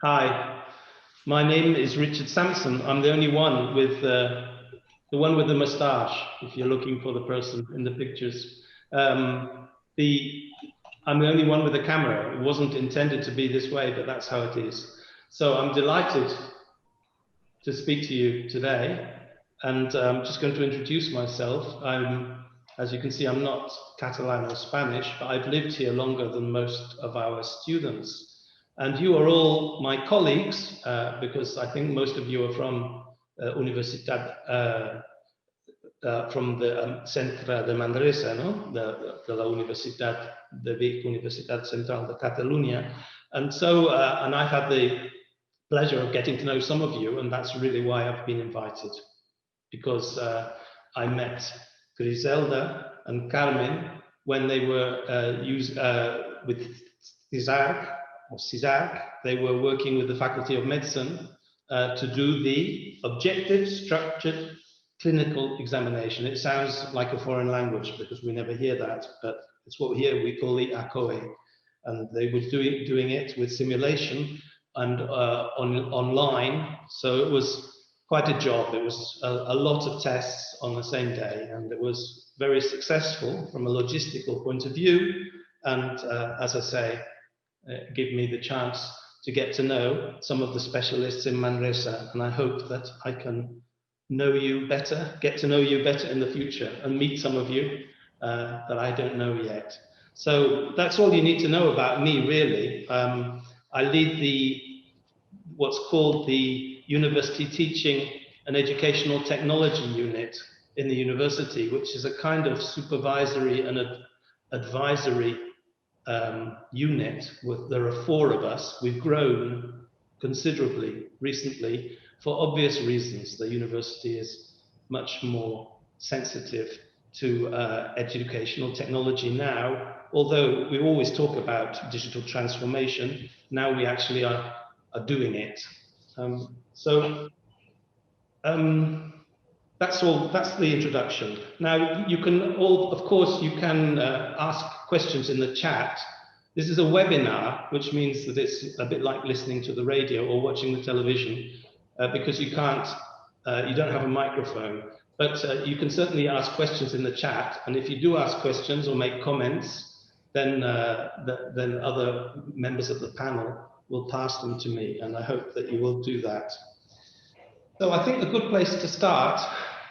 Hi, my name is Richard Samson. I'm the only one with the one with the moustache, if you're looking for the person in the pictures. I'm the only one with a camera. It wasn't intended to be this way, but that's how it is. So I'm delighted to speak to you today, and I'm just going to introduce myself. As you can see, I'm not Catalan or Spanish, but I've lived here longer than most of our students. And you are all my colleagues, because I think most of you are from Universitat, from the Centre de Manresa, no? De la Universitat de Vic, Universitat Central de Catalunya. And so, and I've had the pleasure of getting to know some of you, and that's really why I've been invited, because I met Griselda and Carmen when they were with CISARC, or CISARC. They were working with the Faculty of Medicine to do the objective structured clinical examination. It sounds like a foreign language because we never hear that, but it's what we call the ACOE. And they were doing it with simulation and online. So it was quite a job. It was a lot of tests on the same day, and it was very successful from a logistical point of view. And as I say, give me the chance to get to know some of the specialists in Manresa, and I hope that I can know you better, get to know you better in the future, and meet some of you that I don't know yet. So that's all you need to know about me, really. I lead what's called the University Teaching and Educational Technology Unit in the university, which is a kind of supervisory and advisory unit. There are 4 of us. We've grown considerably recently for obvious reasons. The university is much more sensitive to educational technology now, although we always talk about digital transformation. Now we actually are doing it. That's all. That's the introduction. Now you can all, of course, you can ask questions in the chat. This is a webinar, which means that it's a bit like listening to the radio or watching the television, because you can't, you don't have a microphone. But you can certainly ask questions in the chat, and if you do ask questions or make comments, then other members of the panel will pass them to me, and I hope that you will do that. So I think a good place to start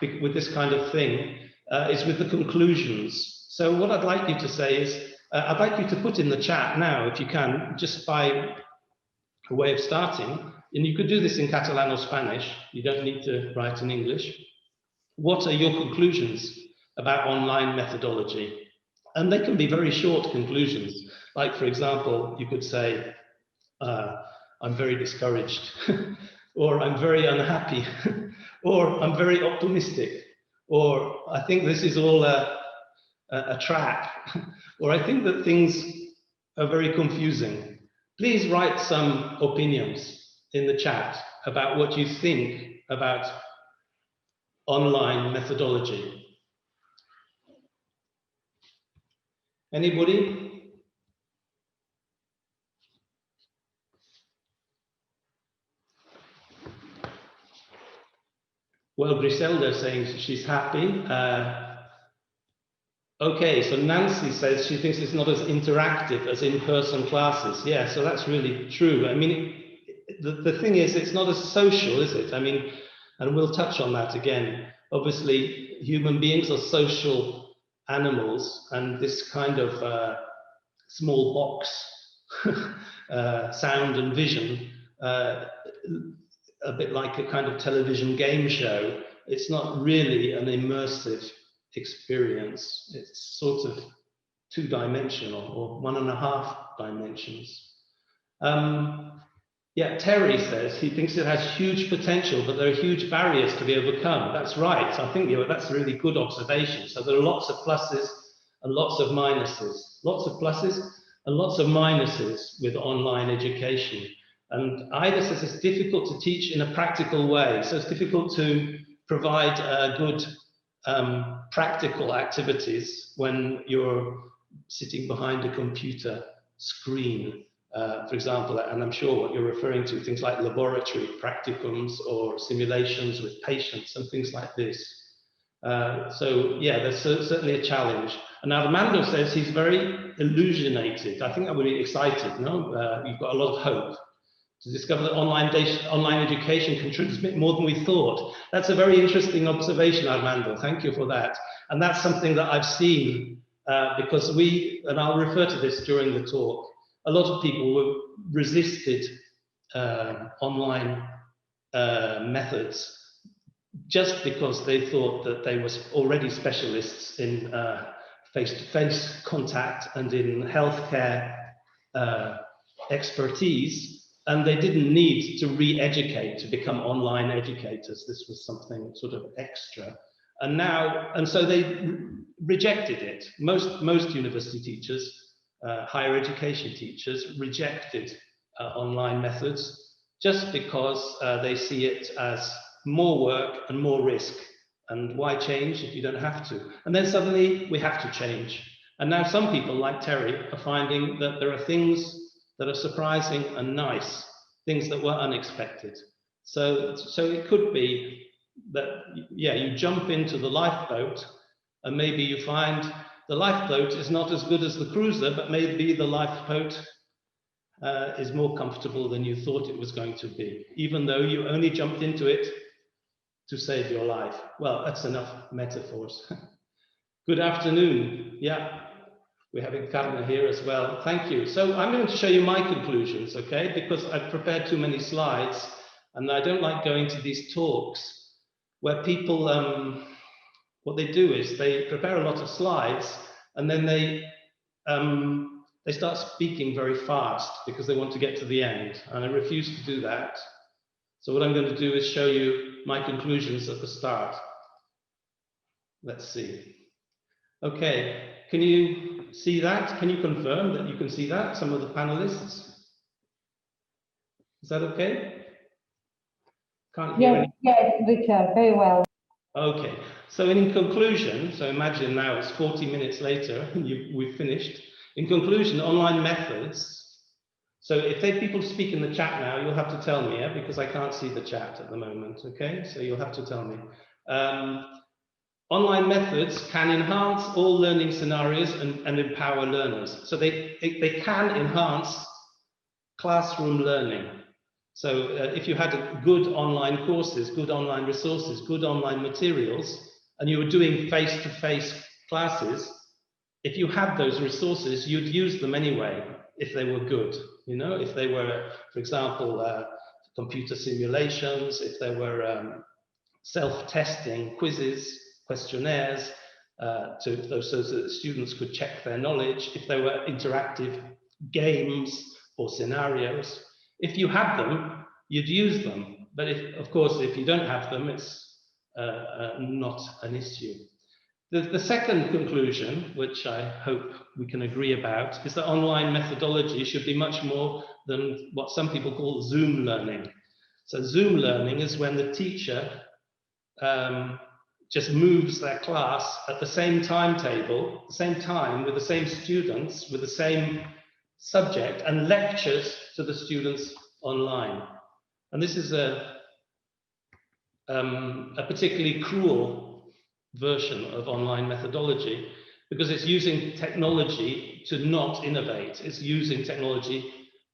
with this kind of thing is with the conclusions. So what I'd like you to say is, I'd like you to put in the chat now, if you can, just by a way of starting, and you could do this in Catalan or Spanish, you don't need to write in English. What are your conclusions about online methodology? And they can be very short conclusions. Like, for example, you could say, I'm very discouraged, or I'm very unhappy, or I'm very optimistic, or I think this is all a trap, or I think that things are very confusing. Please write some opinions in the chat about what you think about online methodology. Anybody? Well, Griselda saying she's happy. Okay, so Nancy says she thinks it's not as interactive as in-person classes. Yeah, so that's really true. I mean, the thing is, it's not as social, is it? I mean, and we'll touch on that again. Obviously, human beings are social animals, and this kind of small box, sound and vision, a bit like a kind of television game show, it's not really an immersive experience. It's sort of 2-dimensional, or 1.5 dimensions. Yeah, Terry says he thinks it has huge potential, but there are huge barriers to be overcome. That's right. I think that's a really good observation. So there are lots of pluses and lots of minuses. Lots of pluses and lots of minuses with online education. And Ida says it's difficult to teach in a practical way. So it's difficult to provide a good practical activities when you're sitting behind a computer screen, for example, and I'm sure what you're referring to, things like laboratory practicums or simulations with patients and things like this. So yeah, there's certainly a challenge. And Armando says he's very illusionated. I think I'm really excited, no? You've got a lot of hope to discover that online education can transmit more than we thought. That's a very interesting observation, Armando. Thank you for that. And that's something that I've seen because and I'll refer to this during the talk, a lot of people resisted online methods just because they thought that they were already specialists in face-to-face contact and in healthcare expertise, and they didn't need to re-educate to become online educators. This was something sort of extra. And so they rejected it. Most university teachers, higher education teachers, rejected online methods just because they see it as more work and more risk. And why change if you don't have to? And then suddenly we have to change. And now some people like Terry are finding that there are things that are surprising and nice, things that were unexpected. So it could be that, yeah, you jump into the lifeboat and maybe you find the lifeboat is not as good as the cruiser, but maybe the lifeboat is more comfortable than you thought it was going to be, even though you only jumped into it to save your life. Well, that's enough metaphors. Good afternoon. Yeah, we're having Carmen here as well. Thank you. So I'm going to show you my conclusions, okay? Because I've prepared too many slides and I don't like going to these talks where people, what they do is they prepare a lot of slides and then they start speaking very fast because they want to get to the end. And I refuse to do that. So what I'm going to do is show you my conclusions at the start. Let's see. Okay, can you see that? Can you confirm that you can see that, some of the panelists? Is that okay? Can't hear any. Yes, Richard, very well. Okay, so in conclusion, so imagine now it's 40 minutes later and we've finished. In conclusion, online methods. So if people speak in the chat now, you'll have to tell me, yeah, because I can't see the chat at the moment, okay? So you'll have to tell me. Online methods can enhance all learning scenarios and empower learners. So they can enhance classroom learning. So if you had good online courses, good online resources, good online materials, and you were doing face-to-face classes, if you had those resources, you'd use them anyway, if they were good, you know, if they were, for example, computer simulations, if they were self-testing quizzes, questionnaires, so that students could check their knowledge, if they were interactive games or scenarios. If you had them, you'd use them. But of course, if you don't have them, it's not an issue. The second conclusion, which I hope we can agree about, is that online methodology should be much more than what some people call Zoom learning. So Zoom learning is when the teacher just moves their class at the same timetable, the same time, with the same students, with the same subject, and lectures to the students online. And this is a particularly cruel version of online methodology because it's using technology to not innovate. It's using technology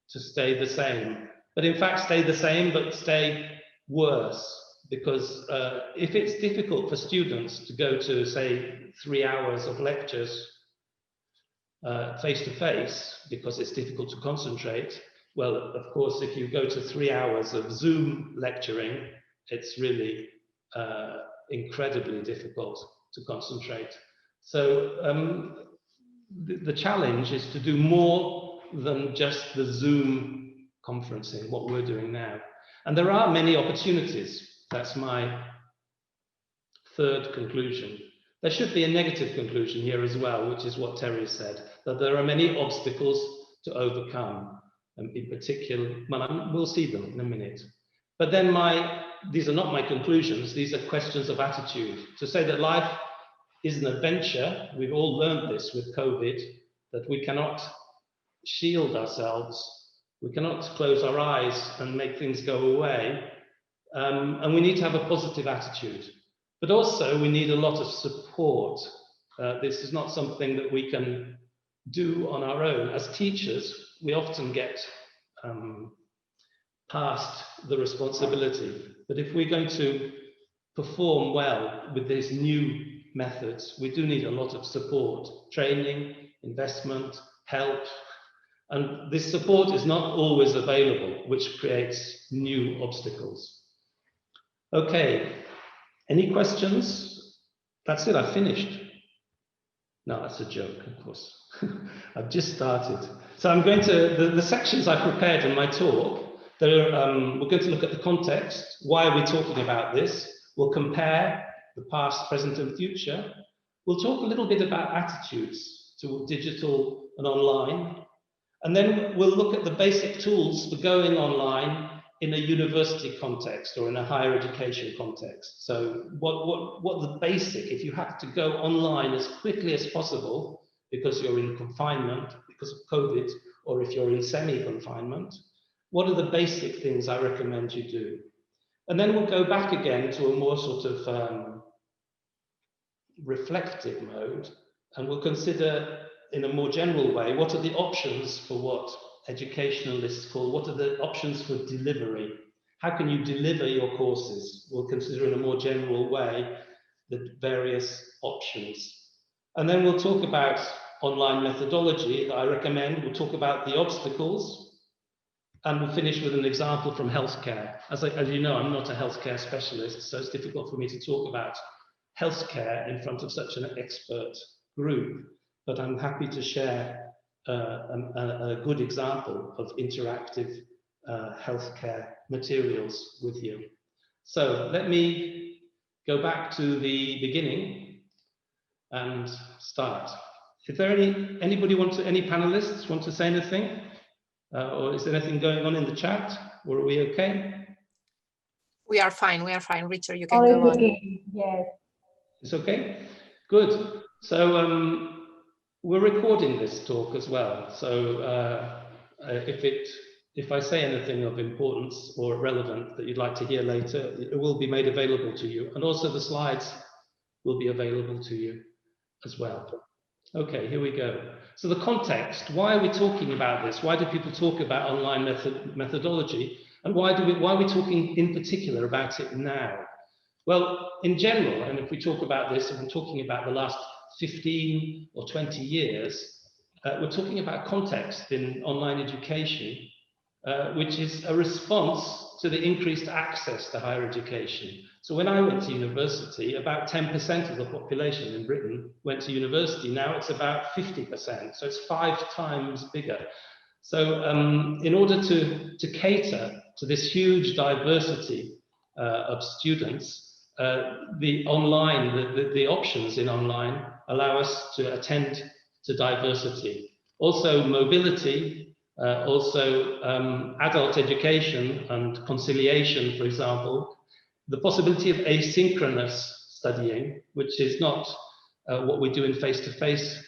to stay the same, but in fact stay the same, but stay worse. Because if it's difficult for students to go to, say, 3 hours of lectures face-to-face, because it's difficult to concentrate, well, of course, if you go to 3 hours of Zoom lecturing, it's really incredibly difficult to concentrate. So the challenge is to do more than just the Zoom conferencing, what we're doing now. And there are many opportunities. That's my third conclusion. There should be a negative conclusion here as well, which is what Terry said, that there are many obstacles to overcome, and in particular, well, we'll see them in a minute. But then these are not my conclusions, these are questions of attitude. To say that life is an adventure. We've all learned this with COVID, that we cannot shield ourselves. We cannot close our eyes and make things go away. And we need to have a positive attitude. But also we need a lot of support. This is not something that we can do on our own. As teachers, we often get past the responsibility. But if we're going to perform well with these new methods, we do need a lot of support, training, investment, help. And this support is not always available, which creates new obstacles. Okay, any questions? That's it, I've finished. No, that's a joke, of course. I've just started. So I'm going to, the sections I prepared in my talk, we're going to look at the context. Why are we talking about this? We'll compare the past, present, and future. We'll talk a little bit about attitudes to digital and online. And then we'll look at the basic tools for going online in a university context or in a higher education context. So what the basic, if you have to go online as quickly as possible because you're in confinement because of COVID, or if you're in semi-confinement, what are the basic things I recommend you do? And then we'll go back again to a more sort of reflective mode, and we'll consider in a more general way, what are the options for what educationalists call, what are the options for delivery? How can you deliver your courses? We'll consider in a more general way the various options. And then we'll talk about online methodology that I recommend. We'll talk about the obstacles, and we'll finish with an example from healthcare. As you know, I'm not a healthcare specialist, so it's difficult for me to talk about healthcare in front of such an expert group, but I'm happy to share a good example of interactive healthcare materials with you. So let me go back to the beginning and start. Is there anybody any panelists want to say anything? Or is there anything going on in the chat? Or are we okay? We are fine, Richard, you can go on. Okay. Yes. It's okay? Good. So we're recording this talk as well. So if I say anything of importance or relevant that you'd like to hear later, it will be made available to you. And also the slides will be available to you as well. Okay, here we go. So the context, why are we talking about this? Why do people talk about online methodology? And why are we talking in particular about it now? Well, in general, and if we talk about this, and we're talking about the last 15 or 20 years, we're talking about context in online education, which is a response to the increased access to higher education. So when I went to university, about 10% of the population in Britain went to university. Now it's about 50%, so it's 5 times bigger. So in order to cater to this huge diversity of students, the options in online allow us to attend to diversity. Also mobility, also adult education and conciliation, for example, the possibility of asynchronous studying, which is not what we do in face-to-face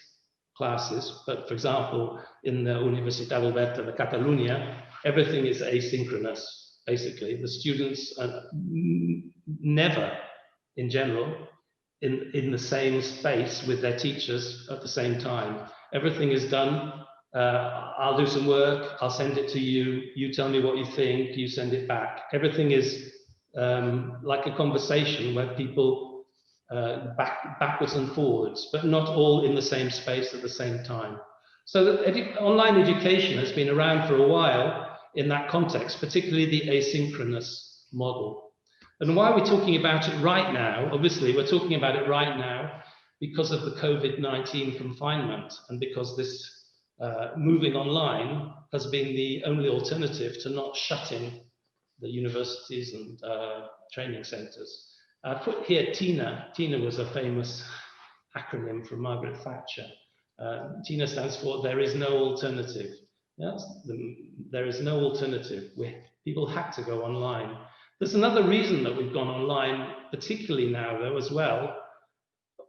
classes, but for example, in the Universitat Oberta de Catalunya, everything is asynchronous, basically. The students are never, in general, in the same space with their teachers at the same time. Everything is done. I'll do some work, I'll send it to you, you tell me what you think, you send it back. Everything is like a conversation where people backwards and forwards, but not all in the same space at the same time. So online education has been around for a while in that context, particularly the asynchronous model. And why are we talking about it right now? Obviously, we're talking about it right now because of the COVID-19 confinement, and because this moving online has been the only alternative to not shutting the universities and training centres. I put here TINA. TINA was a famous acronym from Margaret Thatcher. TINA stands for there is no alternative. Yes? There is no alternative. People had to go online. There's another reason that we've gone online, particularly now though as well.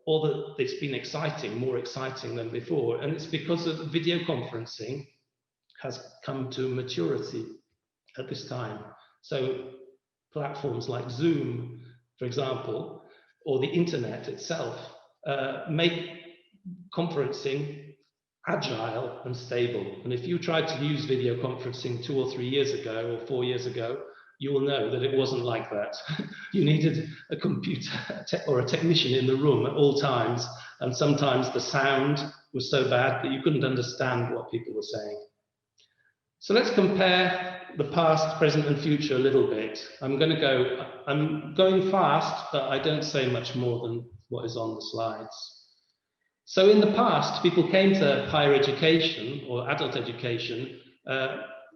or that it's been exciting, more exciting than before. And it's because of video conferencing has come to maturity at this time. So platforms like Zoom, for example, or the internet itself, make conferencing agile and stable. And if you tried to use video conferencing 2 or 3 years ago or 4 years ago, you will know that it wasn't like that. You needed a computer or a technician in the room at all times, and sometimes the sound was so bad that you couldn't understand what people were saying. So let's compare the past, present, and future a little bit. I'm going fast, but I don't say much more than what is on the slides. So in the past, people came to higher education or adult education,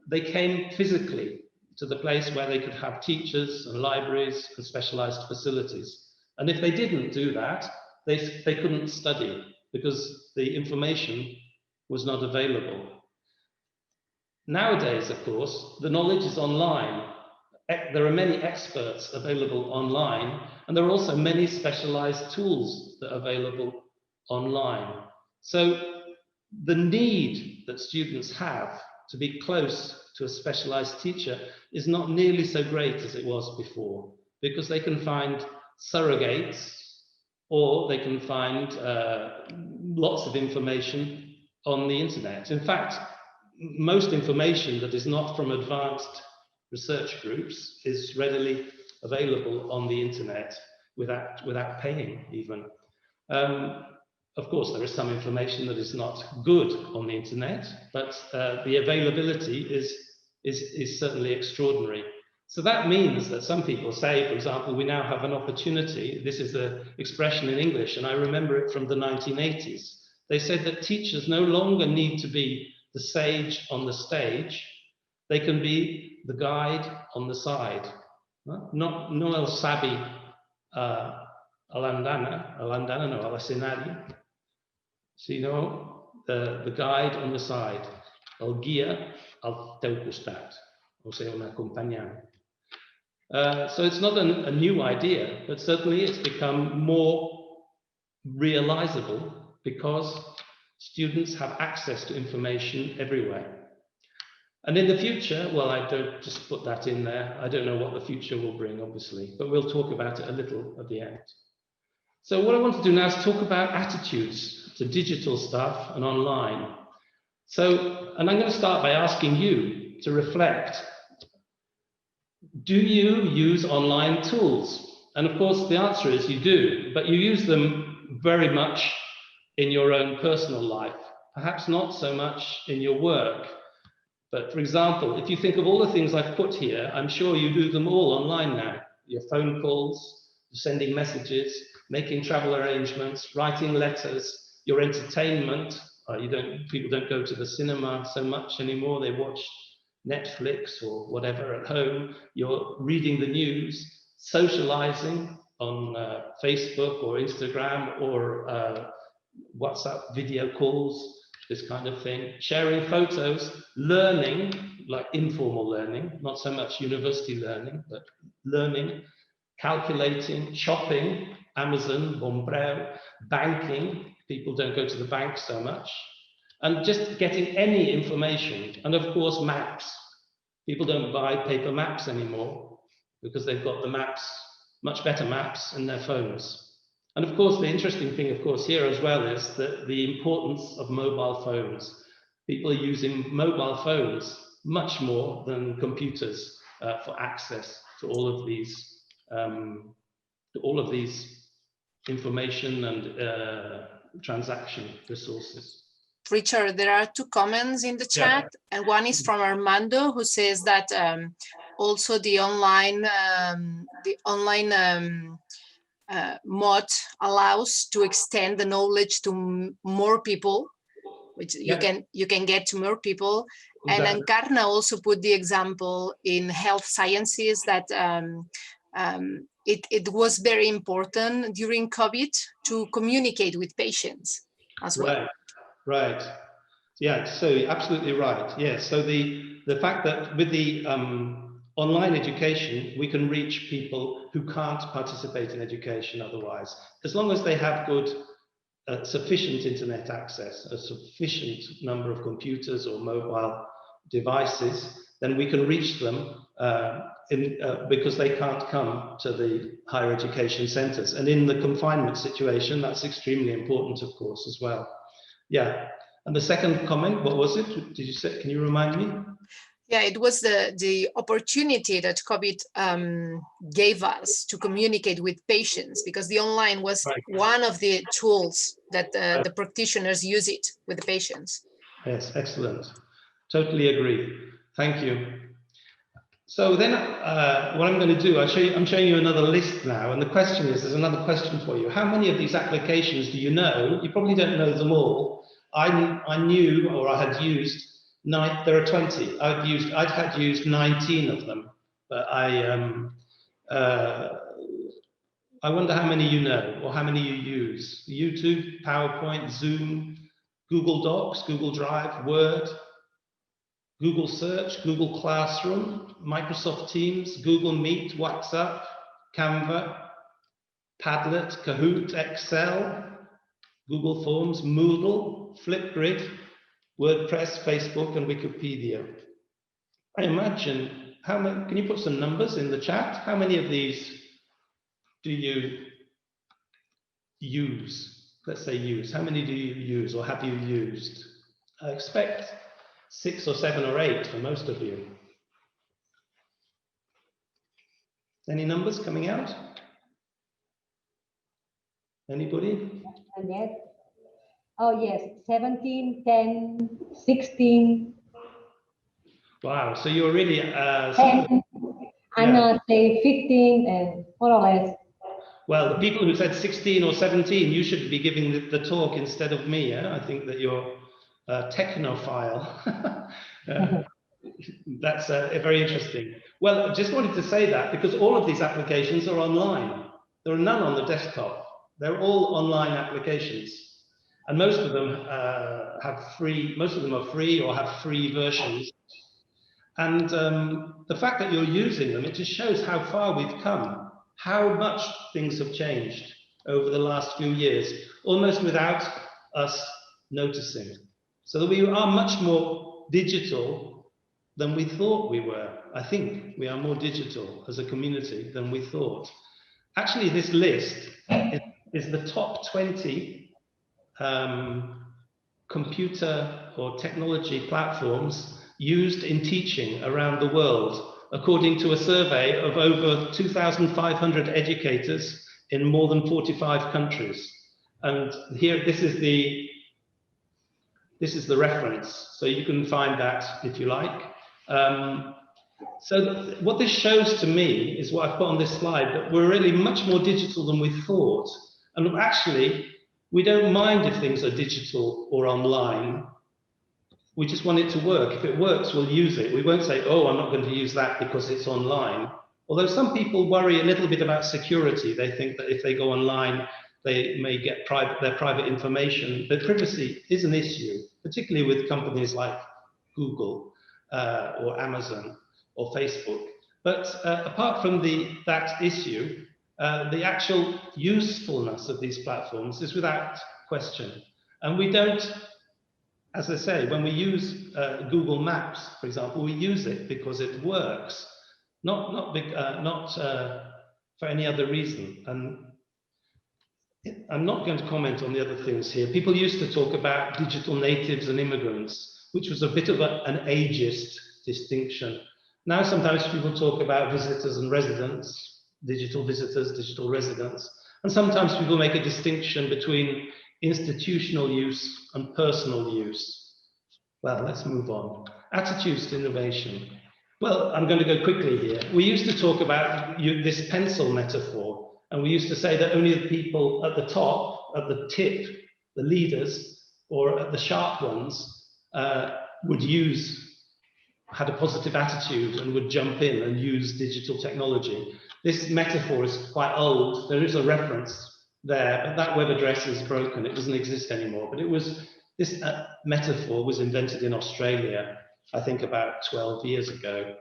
they came physically to the place where they could have teachers and libraries and specialized facilities. And if they didn't do that, they couldn't study because the information was not available. Nowadays, of course, the knowledge is online. There are many experts available online, and there are also many specialized tools that are available online. So the need that students have to be close to a specialized teacher is not nearly so great as it was before, because they can find surrogates, or they can find lots of information on the internet. In fact, most information that is not from advanced research groups is readily available on the internet without paying even. Of course, there is some information that is not good on the internet, but the availability is certainly extraordinary. So that means that some people say, for example, we now have an opportunity. This is the expression in English, and I remember it from the 1980s. They said that teachers no longer need to be the sage on the stage. They can be the guide on the side. No el sabi al escenario, sino the guide on the side, el guia al teu costat, o sea, un acompañante. So it's not a new idea, but certainly it's become more realizable because students have access to information everywhere. And in the future, well, I don't just put that in there. I don't know what the future will bring, obviously, but we'll talk about it a little at the end. So what I want to do now is talk about attitudes to digital stuff and online. So, and I'm going to start by asking you to reflect. Do you use online tools? And of course, the answer is you do, but you use them very much in your own personal life, perhaps not so much in your work. But for example, if you think of all the things I've put here, I'm sure you do them all online now. Your phone calls, sending messages, making travel arrangements, writing letters, your entertainment. People don't go to the cinema so much anymore. They watch Netflix or whatever at home. You're reading the news, socializing on Facebook or Instagram or WhatsApp video calls, this kind of thing, sharing photos, learning, like informal learning, not so much university learning, but learning, calculating, shopping, Amazon, Bombrel, banking. People don't go to the bank so much. And just getting any information. And of course, maps. People don't buy paper maps anymore because they've got the maps, much better maps in their phones. And of course, the interesting thing, of course, here as well is that the importance of mobile phones. People are using mobile phones much more than computers for access to all of these information and transaction resources. Richard, there are 2 comments in the chat, and one is from Armando, who says that also the online mod allows to extend the knowledge to more people, which you can get to more people. Exactly. And Encarna also put the example in health sciences that it was very important during COVID to communicate with patients as well. Right. Yeah, so absolutely right. Yeah, so the fact that with the online education, we can reach people who can't participate in education otherwise, as long as they have good, sufficient internet access, a sufficient number of computers or mobile devices, then we can reach them because they can't come to the higher education centres. And in the confinement situation, that's extremely important, of course, as well. Yeah. And the second comment, what was it? Did you say? Can you remind me? Yeah, it was the opportunity that COVID gave us to communicate with patients, because the online was one of the tools that the practitioners use it with the patients. Yes, excellent. Totally agree. Thank you. So then what I'm going to do, I'm showing you another list now. And the question is, there's another question for you. How many of these applications do you know? You probably don't know them all. I knew, or I had used, there are 20. I'd had used 19 of them, but I wonder how many you know, or how many you use. YouTube, PowerPoint, Zoom, Google Docs, Google Drive, Word, Google Search, Google Classroom, Microsoft Teams, Google Meet, WhatsApp, Canva, Padlet, Kahoot, Excel, Google Forms, Moodle, Flipgrid, WordPress, Facebook, and Wikipedia. I imagine, how many, can you put some numbers in the chat? How many of these do you use? Let's say use. How many do you use or have you used? I expect 6 or 7 or 8 for most of you. Any numbers coming out? Anybody? And yet, oh yes, 17, 10, 16. Wow, so you're really 10, and say 15 and more or less. Well, the people who said 16 or 17, you should be giving the talk instead of me. Eh? I think that you're a technophile. That's very interesting. Well, I just wanted to say that because all of these applications are online. There are none on the desktop. They're all online applications. And most of them have free, most of them are free or have free versions. And the fact that you're using them, it just shows how far we've come, how much things have changed over the last few years, almost without us noticing. So that we are much more digital than we thought we were. I think we are more digital as a community than we thought. Actually, this list is the top 20 computer or technology platforms used in teaching around the world, according to a survey of over 2,500 educators in more than 45 countries. And here, this is the reference, so you can find that if you like. So what this shows to me is what I've put on this slide, that we're really much more digital than we thought. And actually, we don't mind if things are digital or online. We just want it to work. If it works, we'll use it. We won't say, oh, I'm not going to use that because it's online. Although some people worry a little bit about security. They think that if they go online, they may get their private information. But privacy is an issue, particularly with companies like Google or Amazon or Facebook. But apart from that issue, the actual usefulness of these platforms is without question. And we don't, as I say, when we use Google Maps, for example, we use it because it works, not for any other reason. And I'm not going to comment on the other things here. People used to talk about digital natives and immigrants, which was a bit of an ageist distinction. Now, sometimes people talk about visitors and residents, digital visitors, digital residents, and sometimes people make a distinction between institutional use and personal use. Well, let's move on. Attitudes to innovation. Well, I'm going to go quickly here. We used to talk about this pencil metaphor, and we used to say that only the people at the top, at the tip, the leaders, or at the sharp ones, had a positive attitude and would jump in and use digital technology. This metaphor is quite old. There is a reference there, but that web address is broken. It doesn't exist anymore. But this metaphor was invented in Australia, I think about 12 years ago.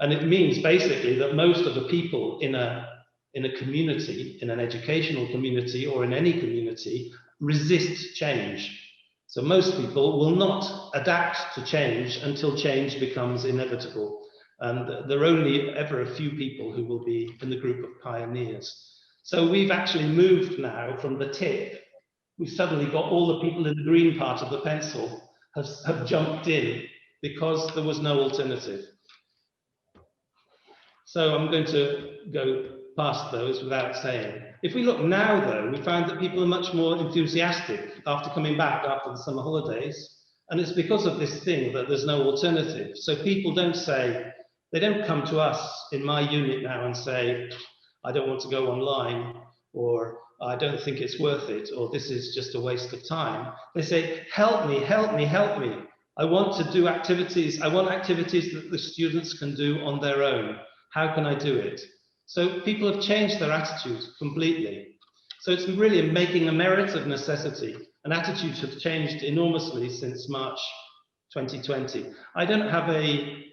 And it means basically that most of the people in a community, in an educational community or in any community, resist change. So most people will not adapt to change until change becomes inevitable. And there are only ever a few people who will be in the group of pioneers. So we've actually moved now from the tip. We've suddenly got all the people in the green part of the pencil have jumped in because there was no alternative. So I'm going to go past those without saying. If we look now, though, we find that people are much more enthusiastic after coming back after the summer holidays. And it's because of this thing that there's no alternative. So people don't say, they don't come to us in my unit now and say, I don't want to go online, or I don't think it's worth it, or this is just a waste of time. They say, help me, help me, help me. I want to do activities. I want activities that the students can do on their own. How can I do it? So people have changed their attitudes completely. So it's really making a merit of necessity. And attitudes have changed enormously since March 2020. I don't have a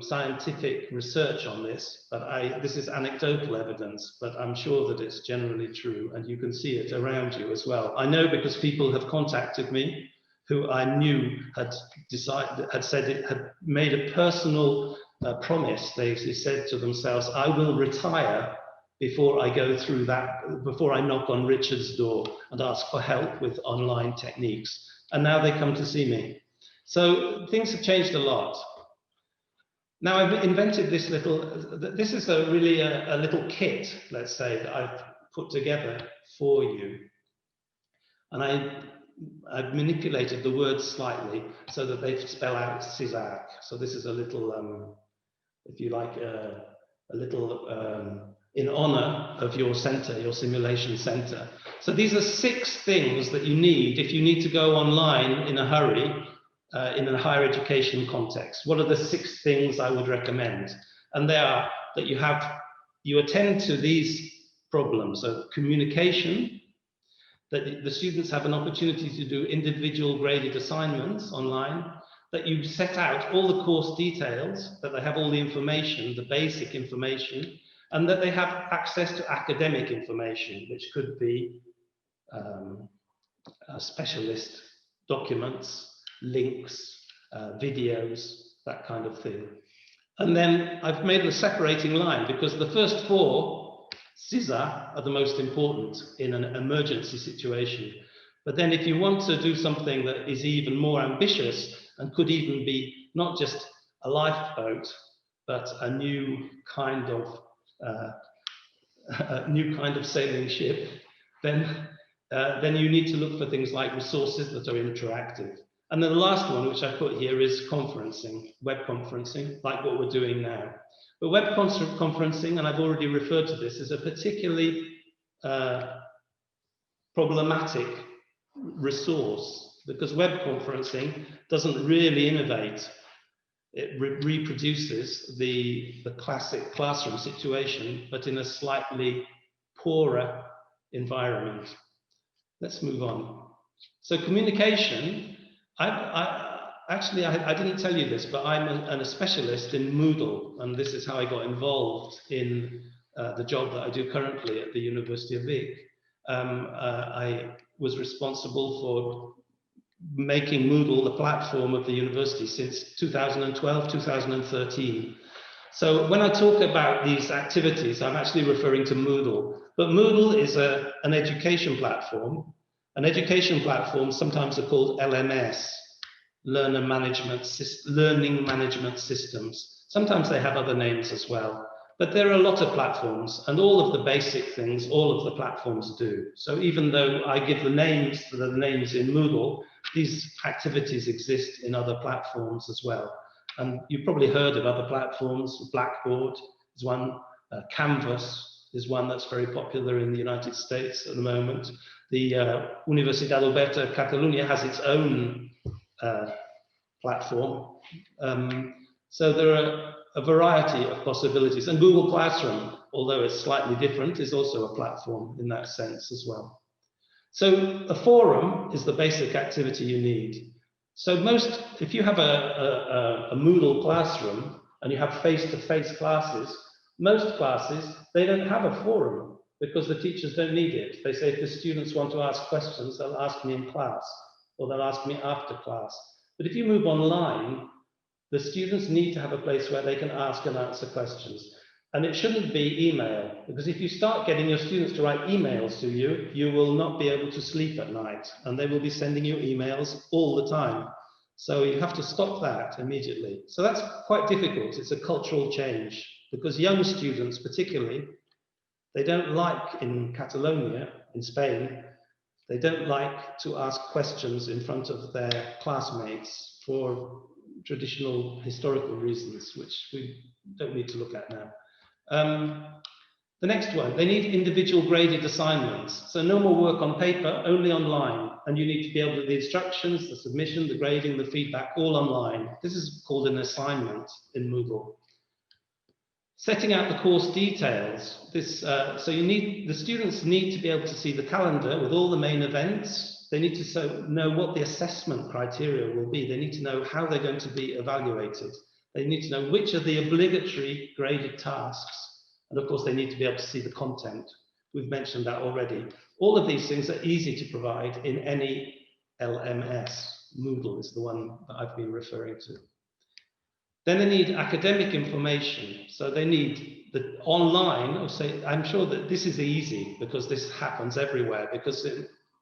scientific research on this, but this is anecdotal evidence, but I'm sure that it's generally true, and you can see it around you as well. I know because people have contacted me who I knew had made a personal promise. They said to themselves, I will retire before I go through that, before I knock on Richard's door and ask for help with online techniques. And now they come to see me. So things have changed a lot. Now I've invented this this is really a little kit, let's say, that I've put together for you. And I've manipulated the words slightly so that they spell out CISARC. So this is a little, if you like, a little in honor of your center, your simulation center. So these are 6 things that you need if you need to go online in a hurry in a higher education context. What are the 6 things I would recommend? And they are that you attend to these problems of communication, that the students have an opportunity to do individual graded assignments online, that you set out all the course details, that they have all the information, the basic information, and that they have access to academic information, which could be specialist documents, links, videos, that kind of thing. And then I've made a separating line because the first 4 CISA are the most important in an emergency situation. But then if you want to do something that is even more ambitious and could even be not just a lifeboat, but a new kind of sailing ship, then you need to look for things like resources that are interactive. And then the last one, which I put here, is conferencing, web conferencing, like what we're doing now. But web conferencing, and I've already referred to this, is a particularly problematic resource because web conferencing doesn't really innovate. It reproduces the classic classroom situation, but in a slightly poorer environment. Let's move on. So communication, I didn't tell you this, but I'm a specialist in Moodle, and this is how I got involved in the job that I do currently at the University of Vic. I was responsible for making Moodle the platform of the university since 2012, 2013. So when I talk about these activities, I'm actually referring to Moodle. But Moodle is an education platform. An education platform sometimes are called LMS, Learning Management Systems. Sometimes they have other names as well. But there are a lot of platforms, and all of the basic things, all of the platforms do. So even though I give the names in Moodle, these activities exist in other platforms as well. And you've probably heard of other platforms. Blackboard is one, Canvas is one that's very popular in the United States at the moment. The Universidad Oberta Catalunya has its own platform. So there are a variety of possibilities. And Google Classroom, although it's slightly different, is also a platform in that sense as well. So a forum is the basic activity you need. So if you have a Moodle classroom, and you have face-to-face classes, most classes, they don't have a forum because the teachers don't need it. They say if the students want to ask questions, they'll ask me in class or they'll ask me after class. But if you move online, the students need to have a place where they can ask and answer questions. And it shouldn't be email, because if you start getting your students to write emails to you, you will not be able to sleep at night, and they will be sending you emails all the time. So you have to stop that immediately. So that's quite difficult. It's a cultural change, because young students particularly, they don't like, in Catalonia, in Spain, they don't like to ask questions in front of their classmates for traditional historical reasons, which we don't need to look at now. The next one, they need individual graded assignments. So no more work on paper, only online. And you need to be able to do the instructions, the submission, the grading, the feedback, all online. This is called an assignment in Moodle. Setting out the course details. So the students need to be able to see the calendar with all the main events. They need to know what the assessment criteria will be. They need to know how they're going to be evaluated. They need to know which are the obligatory graded tasks. And of course, they need to be able to see the content. We've mentioned that already. All of these things are easy to provide in any LMS. Moodle is the one that I've been referring to. Then they need academic information. So they need the online, or say, I'm sure that this is easy because this happens everywhere, because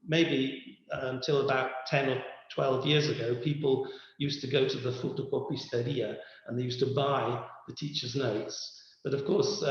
maybe until about 10 or 12 years ago, people used to go to the fotocopisteria and they used to buy the teacher's notes. But of course,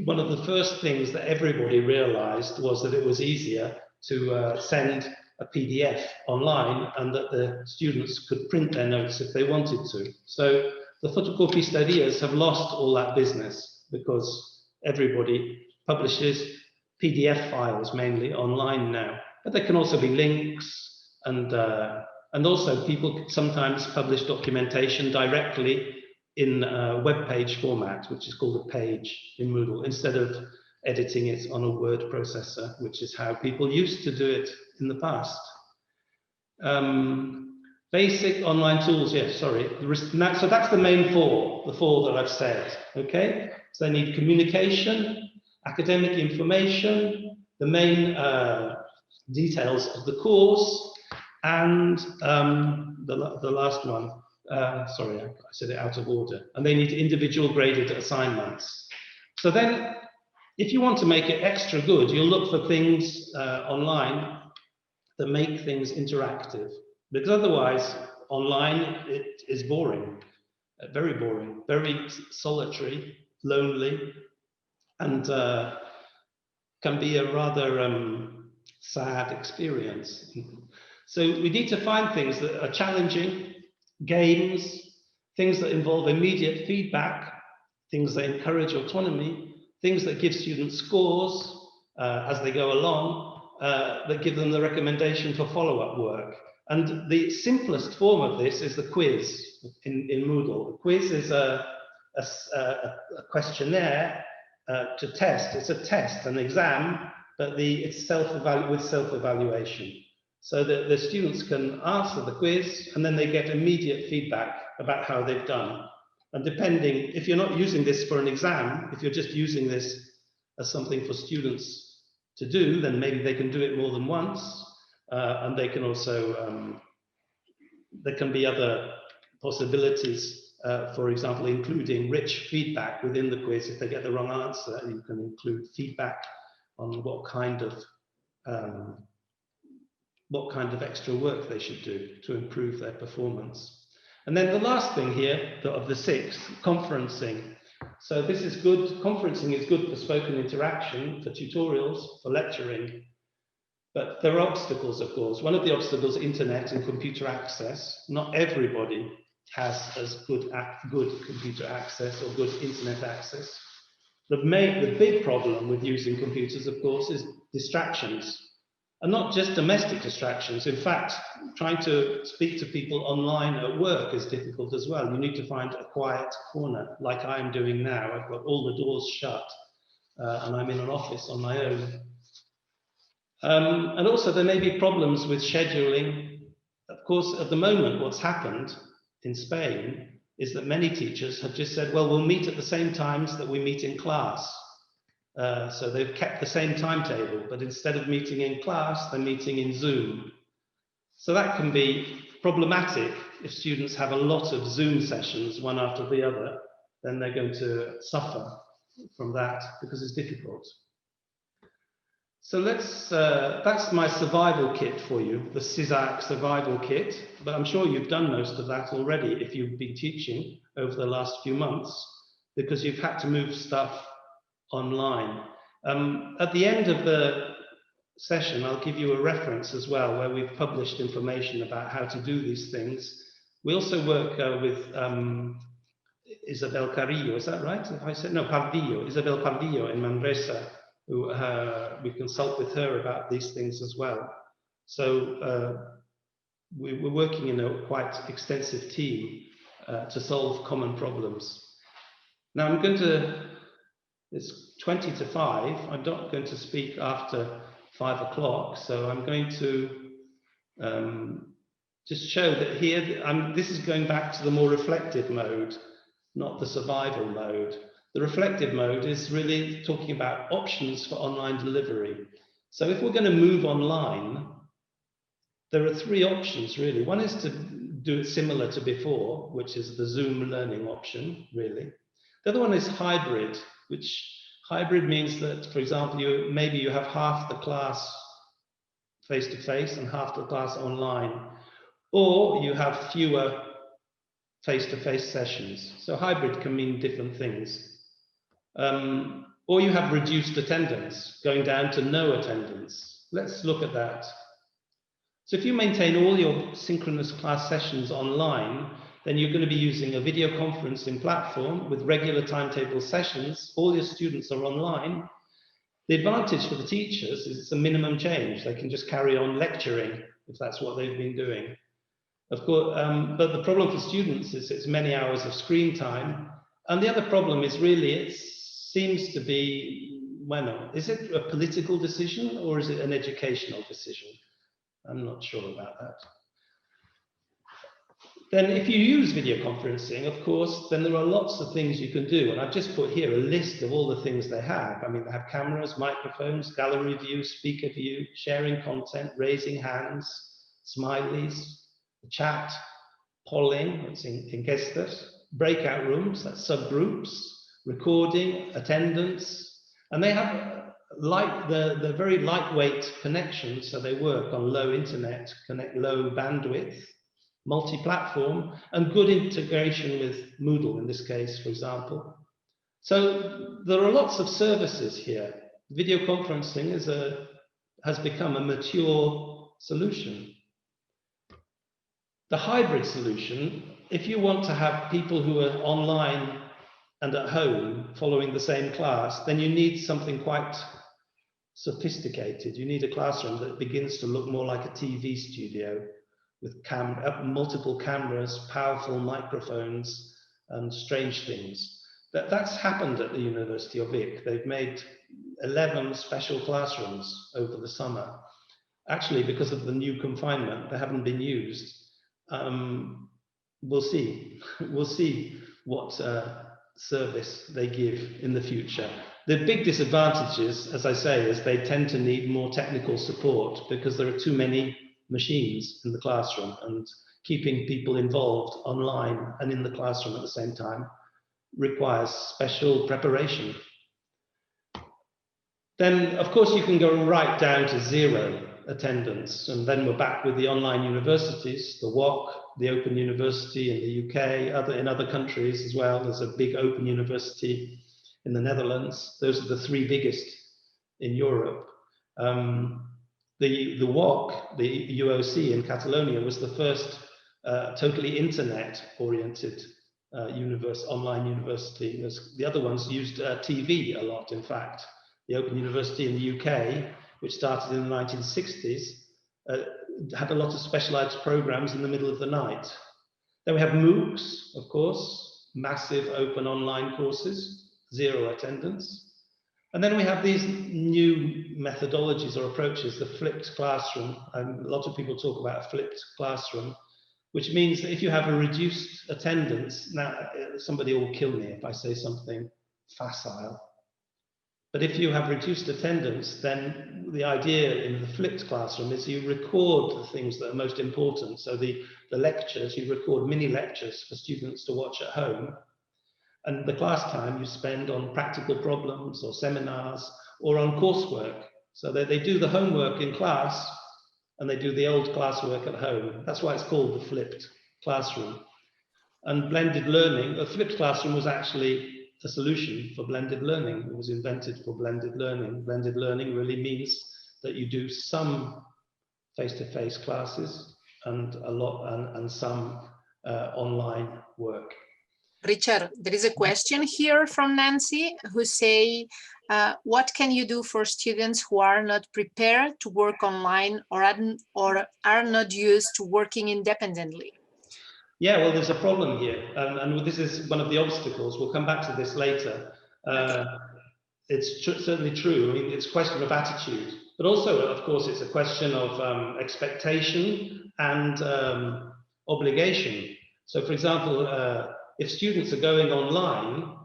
one of the first things that everybody realized was that it was easier to send a PDF online and that the students could print their notes if they wanted to. So the fotocopisterias have lost all that business because everybody publishes PDF files mainly online now. But there can also be links, and also people sometimes publish documentation directly in web page format, which is called a page in Moodle, instead of editing it on a word processor, which is how people used to do it in the past. Basic online tools, yes, sorry. So that's the main four, the four that I've said, okay? So they need communication, academic information, the main details of the course, and the last one, sorry, I said it out of order, and they need individual graded assignments. So then, if you want to make it extra good, you'll look for things online that make things interactive, because otherwise, online, it is boring, very solitary, lonely, and can be a rather sad experience. So we need to find things that are challenging, games, things that involve immediate feedback, things that encourage autonomy, things that give students scores as they go along, that give them the recommendation for follow-up work. And the simplest form of this is the quiz in Moodle. The quiz is a questionnaire to test. It's a test, an exam, but it's with self-evaluation. So that the students can answer the quiz and then they get immediate feedback about how they've done. And depending, if you're not using this for an exam, if you're just using this as something for students to do, then maybe they can do it more than once. And they can also, there can be other possibilities, for example, including rich feedback within the quiz. If they get the wrong answer, you can include feedback on what kind of extra work they should do to improve their performance. And then the last thing here, of the 6, conferencing. So this is good, conferencing is good for spoken interaction, for tutorials, for lecturing. But there are obstacles, of course. One of the obstacles is internet and computer access. Not everybody has as good computer access or good internet access. The big problem with using computers, of course, is distractions. And not just domestic distractions. In fact, trying to speak to people online at work is difficult as well. You need to find a quiet corner, like I'm doing now. I've got all the doors shut, and I'm in an office on my own. And also, there may be problems with scheduling. Of course, at the moment, what's happened in Spain is that many teachers have just said, well, we'll meet at the same times that we meet in class. So they've kept the same timetable, but instead of meeting in class, they're meeting in Zoom. So that can be problematic if students have a lot of Zoom sessions, one after the other, then they're going to suffer from that because it's difficult. So that's my survival kit for you, the CISARC survival kit, but I'm sure you've done most of that already if you've been teaching over the last few months, because you've had to move stuff online. At the end of the session, I'll give you a reference as well, where we've published information about how to do these things. We also work with Isabel Carrillo, is that right? If I said, no, Pardillo, Isabel Pardillo in Manresa, who we consult with her about these things as well. So we're working in a quite extensive team to solve common problems. Now I'm going to, it's 20 to 5, I'm not going to speak after 5 o'clock, so I'm going to just show that here, this is going back to the more reflective mode, not the survival mode. The reflective mode is really talking about options for online delivery. So if we're going to move online, there are 3 options really. One is to do it similar to before, which is the Zoom learning option, really. The other one is hybrid, which hybrid means that, for example, maybe you have half the class face-to-face and half the class online, or you have fewer face-to-face sessions. So hybrid can mean different things. Or you have reduced attendance, going down to no attendance. Let's look at that. So if you maintain all your synchronous class sessions online, then you're going to be using a video conferencing platform with regular timetable sessions. All your students are online. The advantage for the teachers is it's a minimum change. They can just carry on lecturing if that's what they've been doing. Of course, but the problem for students is it's many hours of screen time. And the other problem is really it seems to be, well, is it a political decision or is it an educational decision? I'm not sure about that. Then if you use video conferencing, of course, then there are lots of things you can do. And I've just put here a list of all the things they have. I mean, they have cameras, microphones, gallery view, speaker view, sharing content, raising hands, smileys, chat, polling, that's enquestas, breakout rooms, that's subgroups, recording, attendance, and they have the very lightweight connections, so they work on low internet, low bandwidth, multi-platform, and good integration with Moodle in this case, for example. So there are lots of services here. Video conferencing has become a mature solution. The hybrid solution, if you want to have people who are online and at home following the same class, then you need something quite sophisticated. You need a classroom that begins to look more like a TV studio with multiple cameras, powerful microphones, and strange things. That's happened at the University of Vic. They've made 11 special classrooms over the summer. Actually, because of the new confinement, they haven't been used. We'll see. We'll see what service they give in the future. The big disadvantages, as I say, is they tend to need more technical support because there are too many machines in the classroom, and keeping people involved online and in the classroom at the same time requires special preparation. Then, of course, you can go right down to 0 attendance, and then we're back with the online universities, the UVic, the Open University in the UK, in other countries as well. There's a big Open University in the Netherlands. Those are the 3 biggest in Europe. The UVic, the UOC in Catalonia, was the first totally internet-oriented online university. The other ones used TV a lot, in fact. The Open University in the UK, which started in the 1960s, had a lot of specialized programs in the middle of the night. Then we have MOOCs, of course, massive open online courses, 0 attendance. And then we have these new methodologies or approaches, the flipped classroom. A lot of people talk about a flipped classroom. which means that if you have a reduced attendance, now somebody will kill me if I say something facile, but if you have reduced attendance, then the idea in the flipped classroom is you record the things that are most important. So the lectures, you record mini lectures for students to watch at home, and the class time you spend on practical problems or seminars or on coursework. So that they do the homework in class and they do the old classwork at home. That's why it's called the flipped classroom. And blended learning, a flipped classroom was actually a solution for blended learning. It was invented for blended learning. Blended learning really means that you do some face-to-face classes and some online work. Richard, there is a question here from Nancy who say, what can you do for students who are not prepared to work online or are not used to working independently? Yeah, well, there's a problem here, and this is one of the obstacles. We'll come back to this later. Okay. It's certainly true. I mean, it's a question of attitude, but also, of course, it's a question of expectation and obligation. So, for example, if students are going online,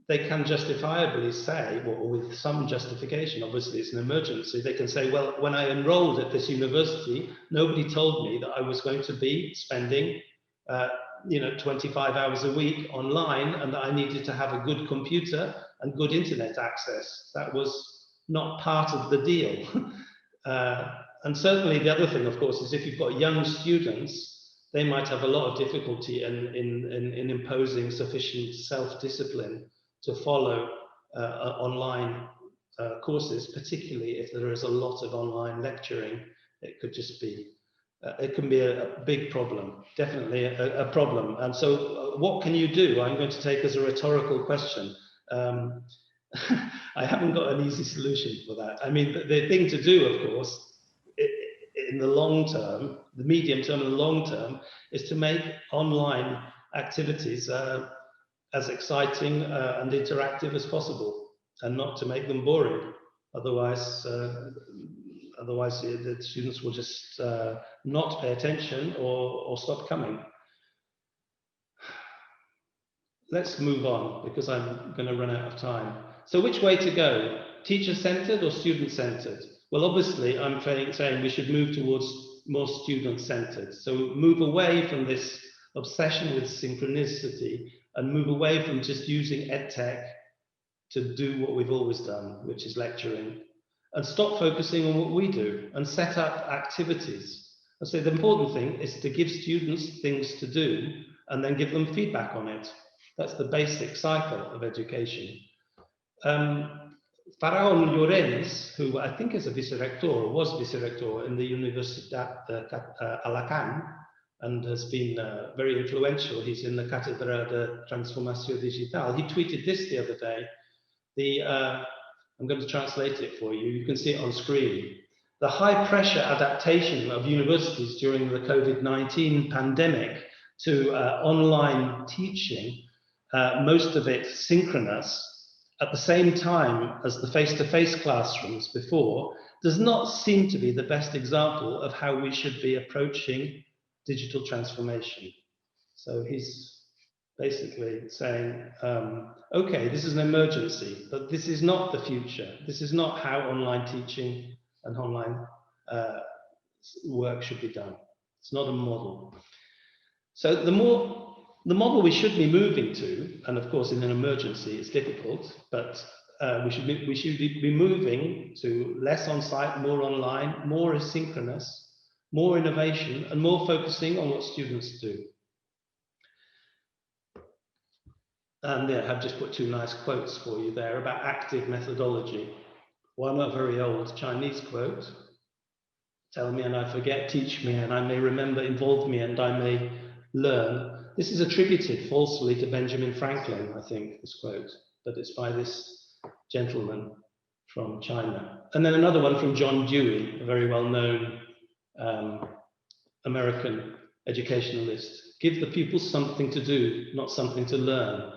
they can justifiably say, or with some justification, obviously it's an emergency, they can say, well, when I enrolled at this university, nobody told me that I was going to be spending 25 hours a week online, and that I needed to have a good computer and good internet access. That was not part of the deal. And certainly the other thing, of course, is if you've got young students, they might have a lot of difficulty in imposing sufficient self-discipline to follow online courses, particularly if there is a lot of online lecturing. It could just be it can be a big problem, definitely a problem. And so what can you do? I'm going to take as a rhetorical question. I haven't got an easy solution for that. I mean, the thing to do, of course, in the long term, the medium term and the long term, is to make online activities as exciting and interactive as possible, and not to make them boring. Otherwise, the students will just not pay attention or stop coming. Let's move on, because I'm going to run out of time. So which way to go? Teacher-centered or student-centered? Well, obviously, I'm saying we should move towards more student-centered. So move away from this obsession with synchronicity and move away from just using EdTech to do what we've always done, which is lecturing, and stop focusing on what we do and set up activities. I say the important thing is to give students things to do and then give them feedback on it. That's the basic cycle of education. Faraon Llorens, who I think is a vice-rector, or was vice-rector in the Universitat Alacant, and has been very influential. He's in the Cátedra de Transformació Digital. He tweeted this the other day. I'm going to translate it for you. You can see it on screen. The high-pressure adaptation of universities during the COVID-19 pandemic to online teaching, most of it synchronous, at the same time as the face-to-face classrooms before, does not seem to be the best example of how we should be approaching digital transformation. So he's basically saying, okay, this is an emergency, but this is not the future. This is not how online teaching and online work should be done. It's not a model. So the model we should be moving to, and of course in an emergency it's difficult, but we should be moving to less on-site, more online, more asynchronous, more innovation, and more focusing on what students do. And yeah, I've just put two nice quotes for you there about active methodology. One, a very old Chinese quote: tell me and I forget, teach me and I may remember, involve me and I may learn. This is attributed falsely to Benjamin Franklin, I think, this quote, but it's by this gentleman from China. And then another one from John Dewey, a very well-known American educationalist. Give the pupils something to do, not something to learn.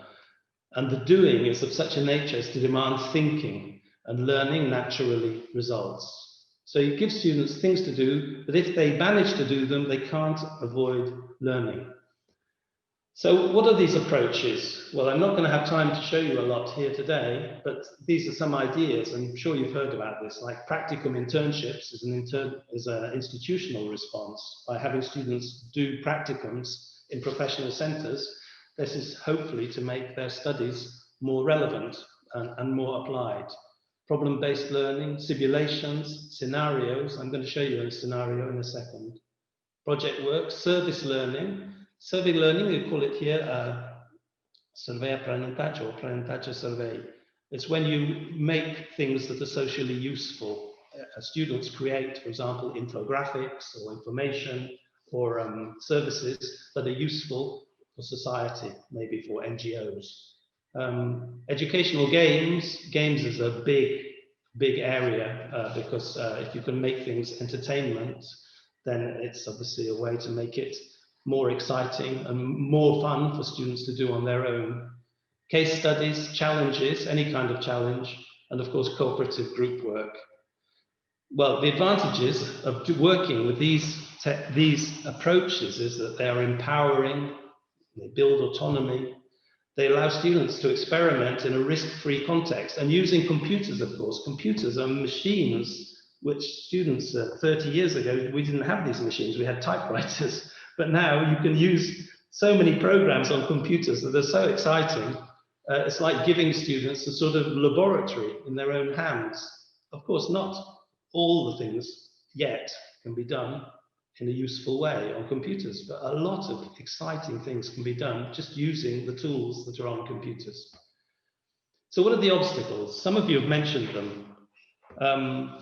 And the doing is of such a nature as to demand thinking, and learning naturally results. So you give students things to do, but if they manage to do them, they can't avoid learning. So what are these approaches? Well, I'm not going to have time to show you a lot here today, but these are some ideas. I'm sure you've heard about this, like practicum internships is an institutional response by having students do practicums in professional centers. This is hopefully to make their studies more relevant and more applied. Problem-based learning, simulations, scenarios. I'm going to show you a scenario in a second. Project work, service learning. Survey learning, we call it here survey aprendizaje or aprendizaje survey. It's when you make things that are socially useful. Students create, for example, infographics or information or services that are useful for society, maybe for NGOs. Educational games is a big area because if you can make things entertainment, then it's obviously a way to make it more exciting and more fun for students to do on their own. Case studies, challenges, any kind of challenge, and of course cooperative group work. Well, the advantages of working with these approaches is that they are empowering, they build autonomy, they allow students to experiment in a risk-free context, and using computers, of course. Computers are machines which students 30 years ago, we didn't have these machines, we had typewriters. But now you can use so many programs on computers that are so exciting. It's like giving students a sort of laboratory in their own hands. Of course, not all the things yet can be done in a useful way on computers, but a lot of exciting things can be done just using the tools that are on computers. So what are the obstacles? Some of you have mentioned them.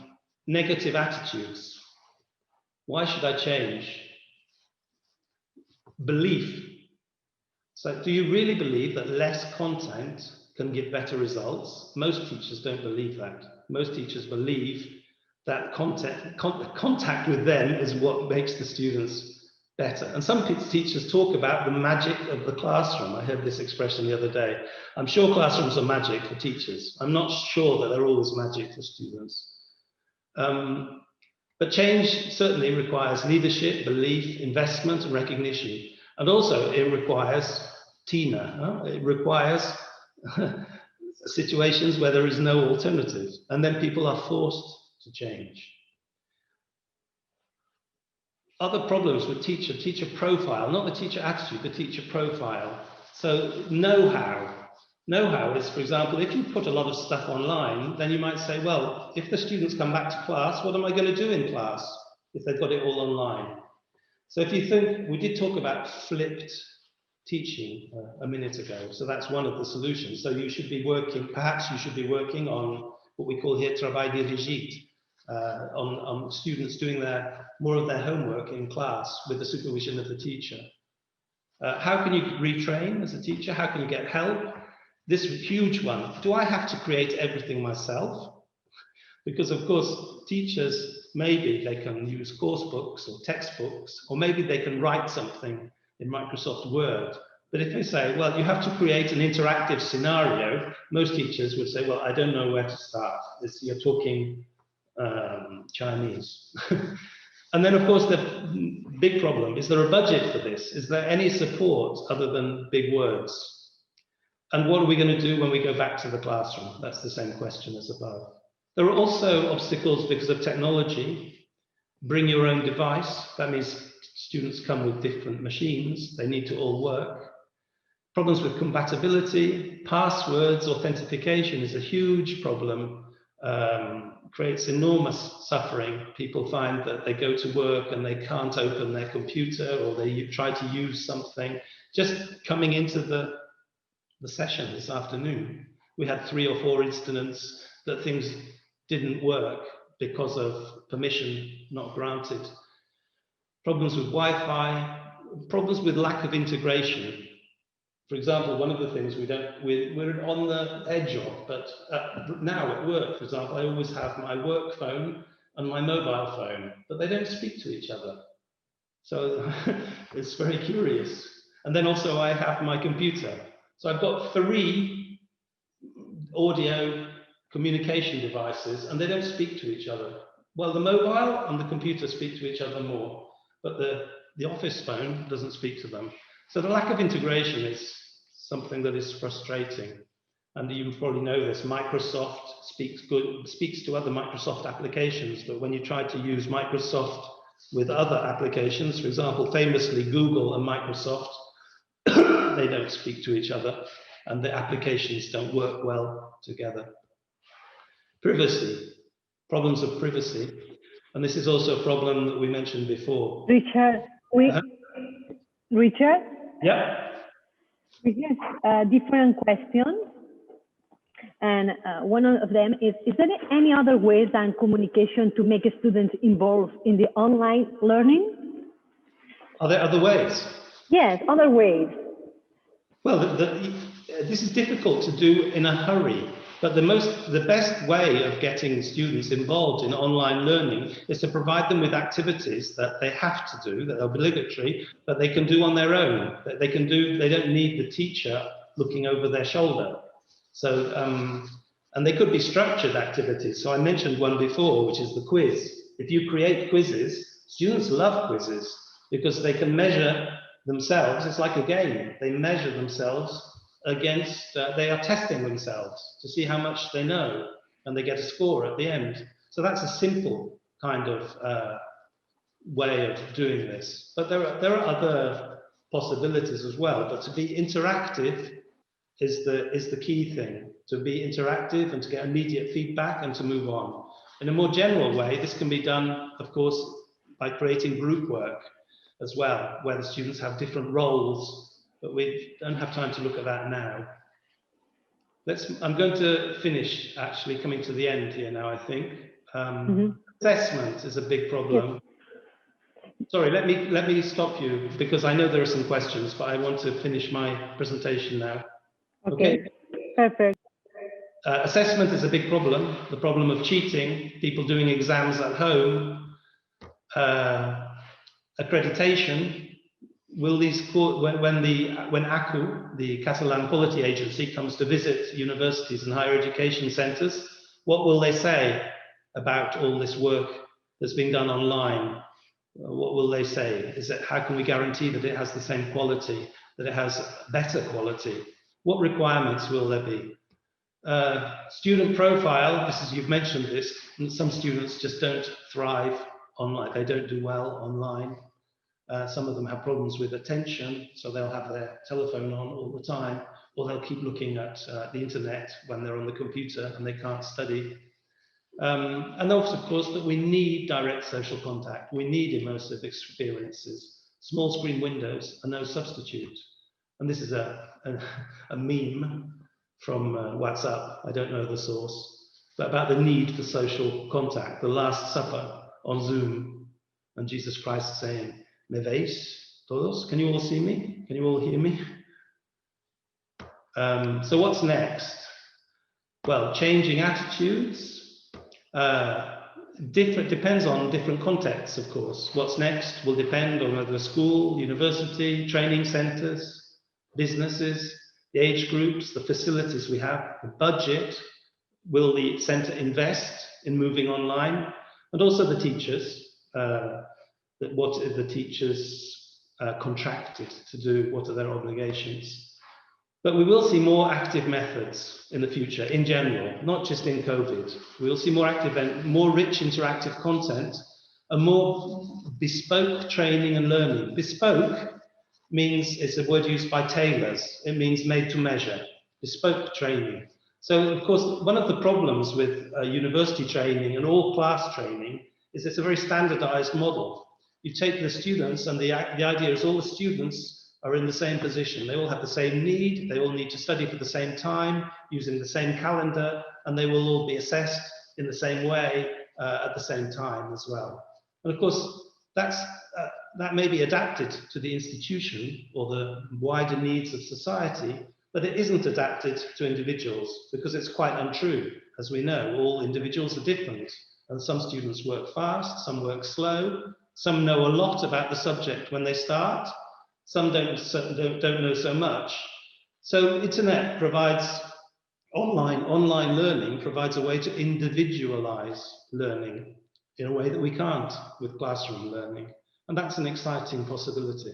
Negative attitudes. Why should I change? Belief. So do you really believe that less content can give better results? Most teachers don't believe that. Most teachers believe that contact with them is what makes the students better. And some teachers talk about the magic of the classroom. I heard this expression the other day. I'm sure classrooms are magic for teachers. I'm not sure that they're always magic for students. But change certainly requires leadership, belief, investment, and recognition. And also it requires TINA. It requires situations where there is no alternative. And then people are forced to change. Other problems with teacher profile, not the teacher attitude, the teacher profile. So know-how. Know-how is, for example, if you put a lot of stuff online, then you might say, well, if the students come back to class, what am I going to do in class if they've got it all online? So if you think, we did talk about flipped teaching a minute ago, so that's one of the solutions. So you should be working, perhaps you should be working on what we call here travail dirigé, on students doing more of their homework in class with the supervision of the teacher. How can you retrain as a teacher? How can you get help? This huge one, do I have to create everything myself? Because of course, teachers, maybe they can use course books or textbooks, or maybe they can write something in Microsoft Word. But if they say, well, you have to create an interactive scenario, most teachers would say, well, I don't know where to start. You're talking Chinese. And then of course, the big problem, is there a budget for this? Is there any support other than big words? And what are we going to do when we go back to the classroom? That's the same question as above. There are also obstacles because of technology. Bring your own device. That means students come with different machines. They need to all work. Problems with compatibility, passwords, authentication is a huge problem. Creates enormous suffering. People find that they go to work and they can't open their computer, or they try to use something. Just coming into the session this afternoon, we had 3 or 4 incidents that things didn't work because of permission not granted. Problems with Wi-Fi, problems with lack of integration. For example, one of the things we're on the edge of, but now at work, for example, I always have my work phone and my mobile phone, but they don't speak to each other. So it's very curious. And then also I have my computer. So I've got 3 audio communication devices and they don't speak to each other. Well, the mobile and the computer speak to each other more, but the office phone doesn't speak to them. So the lack of integration is something that is frustrating. And you probably know this, Microsoft speaks to other Microsoft applications, but when you try to use Microsoft with other applications, for example, famously Google and Microsoft, they don't speak to each other and the applications don't work well together. Privacy, problems of privacy. And this is also a problem that we mentioned before. Richard, Richard? Yeah. We have different questions. And one of them is there any other ways than communication to make students involved in the online learning? Are there other ways? Yes, other ways. Well, this is difficult to do in a hurry, but the best way of getting students involved in online learning is to provide them with activities that they have to do, that are obligatory, but they can do on their own, that they don't need the teacher looking over their shoulder. So, and they could be structured activities. So I mentioned one before, which is the quiz. If you create quizzes, students love quizzes because they can measure themselves. It's like a game. They measure themselves against, they are testing themselves to see how much they know, and they get a score at the end. So that's a simple kind of way of doing this. But there are other possibilities as well. But to be interactive is the key thing, to be interactive and to get immediate feedback and to move on. In a more general way, this can be done, of course, by creating group work as well, where the students have different roles, but we don't have time to look at that now. I'm going to finish, actually, coming to the end here now, I think. Assessment is a big problem. Yes. Sorry, let me stop you, because I know there are some questions, but I want to finish my presentation now. Okay. Perfect. Assessment is a big problem. The problem of cheating, people doing exams at home, accreditation. Will these, when ACU, the Catalan Quality Agency, comes to visit universities and higher education centres, what will they say about all this work that's being done online? What will they say? How can we guarantee that it has the same quality, that it has better quality? What requirements will there be? Student profile, you've mentioned this, and some students just don't thrive online, they don't do well online. Some of them have problems with attention, so they'll have their telephone on all the time, or they'll keep looking at the internet when they're on the computer and they can't study. And also, of course, that we need direct social contact. We need immersive experiences. Small screen windows are no substitute. And this is a meme from WhatsApp, I don't know the source, but about the need for social contact, the Last Supper on Zoom, and Jesus Christ saying, ¿Me veis todos? Can you all see me? Can you all hear me? So what's next? Well, changing attitudes. Depends on different contexts, of course. What's next will depend on whether school, university, training centres, businesses, the age groups, the facilities we have, the budget. Will the centre invest in moving online? And also the teachers. What are the teachers contracted to do? What are their obligations? But we will see more active methods in the future, in general, not just in COVID. We will see more active and more rich interactive content, and more bespoke training and learning. Bespoke means, it's a word used by tailors. It means made to measure, bespoke training. So, of course, one of the problems with university training and all class training is it's a very standardized model. You take the students, and the idea is all the students are in the same position. They all have the same need, they all need to study for the same time, using the same calendar, and they will all be assessed in the same way at the same time as well. And of course, that may be adapted to the institution or the wider needs of society, but it isn't adapted to individuals, because it's quite untrue. As we know, all individuals are different, and some students work fast, some work slow, some know a lot about the subject when they start, some don't know so much. So internet provides, online learning provides a way to individualize learning. in a way that we can't with classroom learning. And that's an exciting possibility.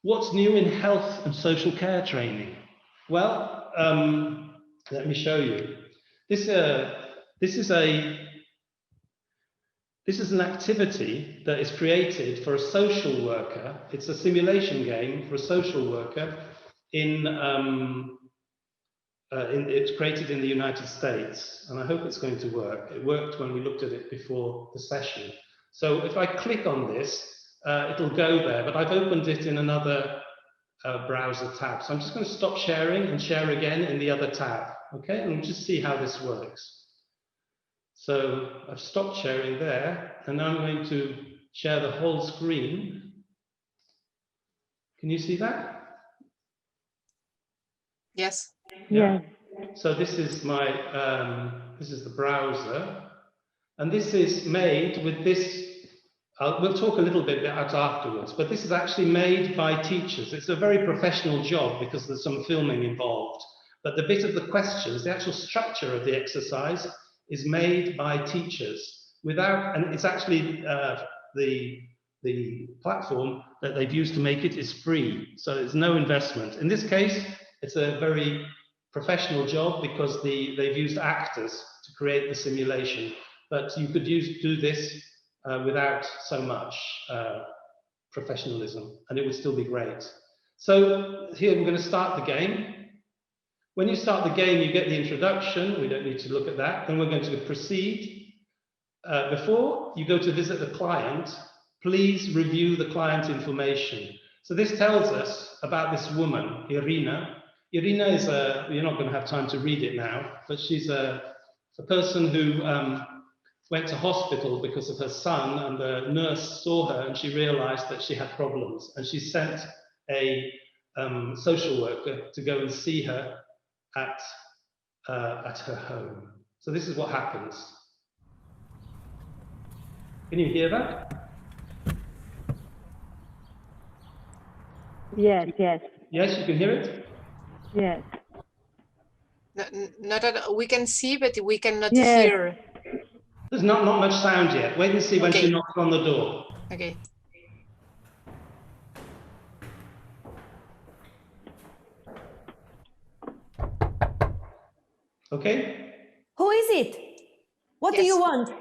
What's new in health and social care training? Well, let me show you. This is an activity that is created for a social worker. It's a simulation game for a social worker it's created in the United States, and I hope it's going to work. It worked when we looked at it before the session. So if I click on this, it'll go there, but I've opened it in another browser tab. So I'm just going to stop sharing and share again in the other tab, okay? And we'll just see how this works. So I've stopped sharing there, and now I'm going to share the whole screen. Can you see that? Yes. Yes. So this is my, this is the browser, and this is made with this, we'll talk a little bit about afterwards, but this is actually made by teachers. It's a very professional job because there's some filming involved, but the bit of the questions, the actual structure of the exercise is made by teachers and it's actually the platform that they've used to make it is free, so there's no investment. In this case, it's a very professional job because they've used actors to create the simulation, but you could do this without so much professionalism, and it would still be great. So here we're going to start the game. When you start the game, you get the introduction. We don't need to look at that. Then we're going to proceed. Before you go to visit the client, please review the client information. So this tells us about this woman, Irina. Irina is you're not going to have time to read it now, but she's a person who went to hospital because of her son, and the nurse saw her and she realized that she had problems, and she sent a social worker to go and see her at her home. So this is what happens. Can you hear that? Yes, yes. Yes, you can hear it? Yes. We can see, but we cannot Yes. hear. There's not much sound yet. Wait and see when Okay. she knocks on the door. Okay. Okay? Who is it? What do Yes. you want?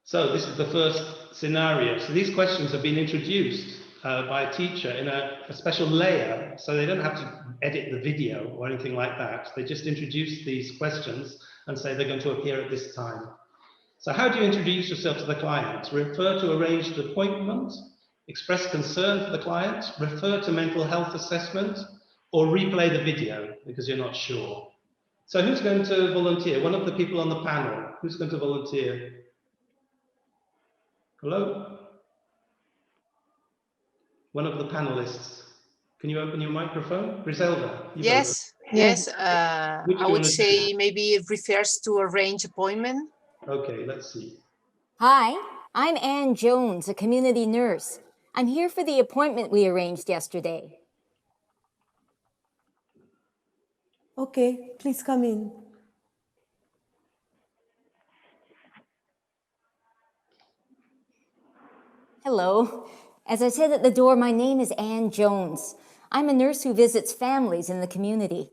So this is the first scenario. So these questions have been introduced by a teacher in a special layer, so they don't have to edit the video or anything like that. They just introduce these questions and say they're going to appear at this time. So how do you introduce yourself to the client? Refer to arranged appointment, express concern for the client, refer to mental health assessment, or replay the video because you're not sure. So who's going to volunteer? One of the people on the panel. Who's going to volunteer? Hello? One of the panelists. Can you open your microphone? Griselda? Yes. Yes. I would say maybe it refers to arrange appointment. Okay, let's see. Hi, I'm Ann Jones, a community nurse. I'm here for the appointment we arranged yesterday. Okay, please come in. Hello. As I said at the door, my name is Ann Jones. I'm a nurse who visits families in the community.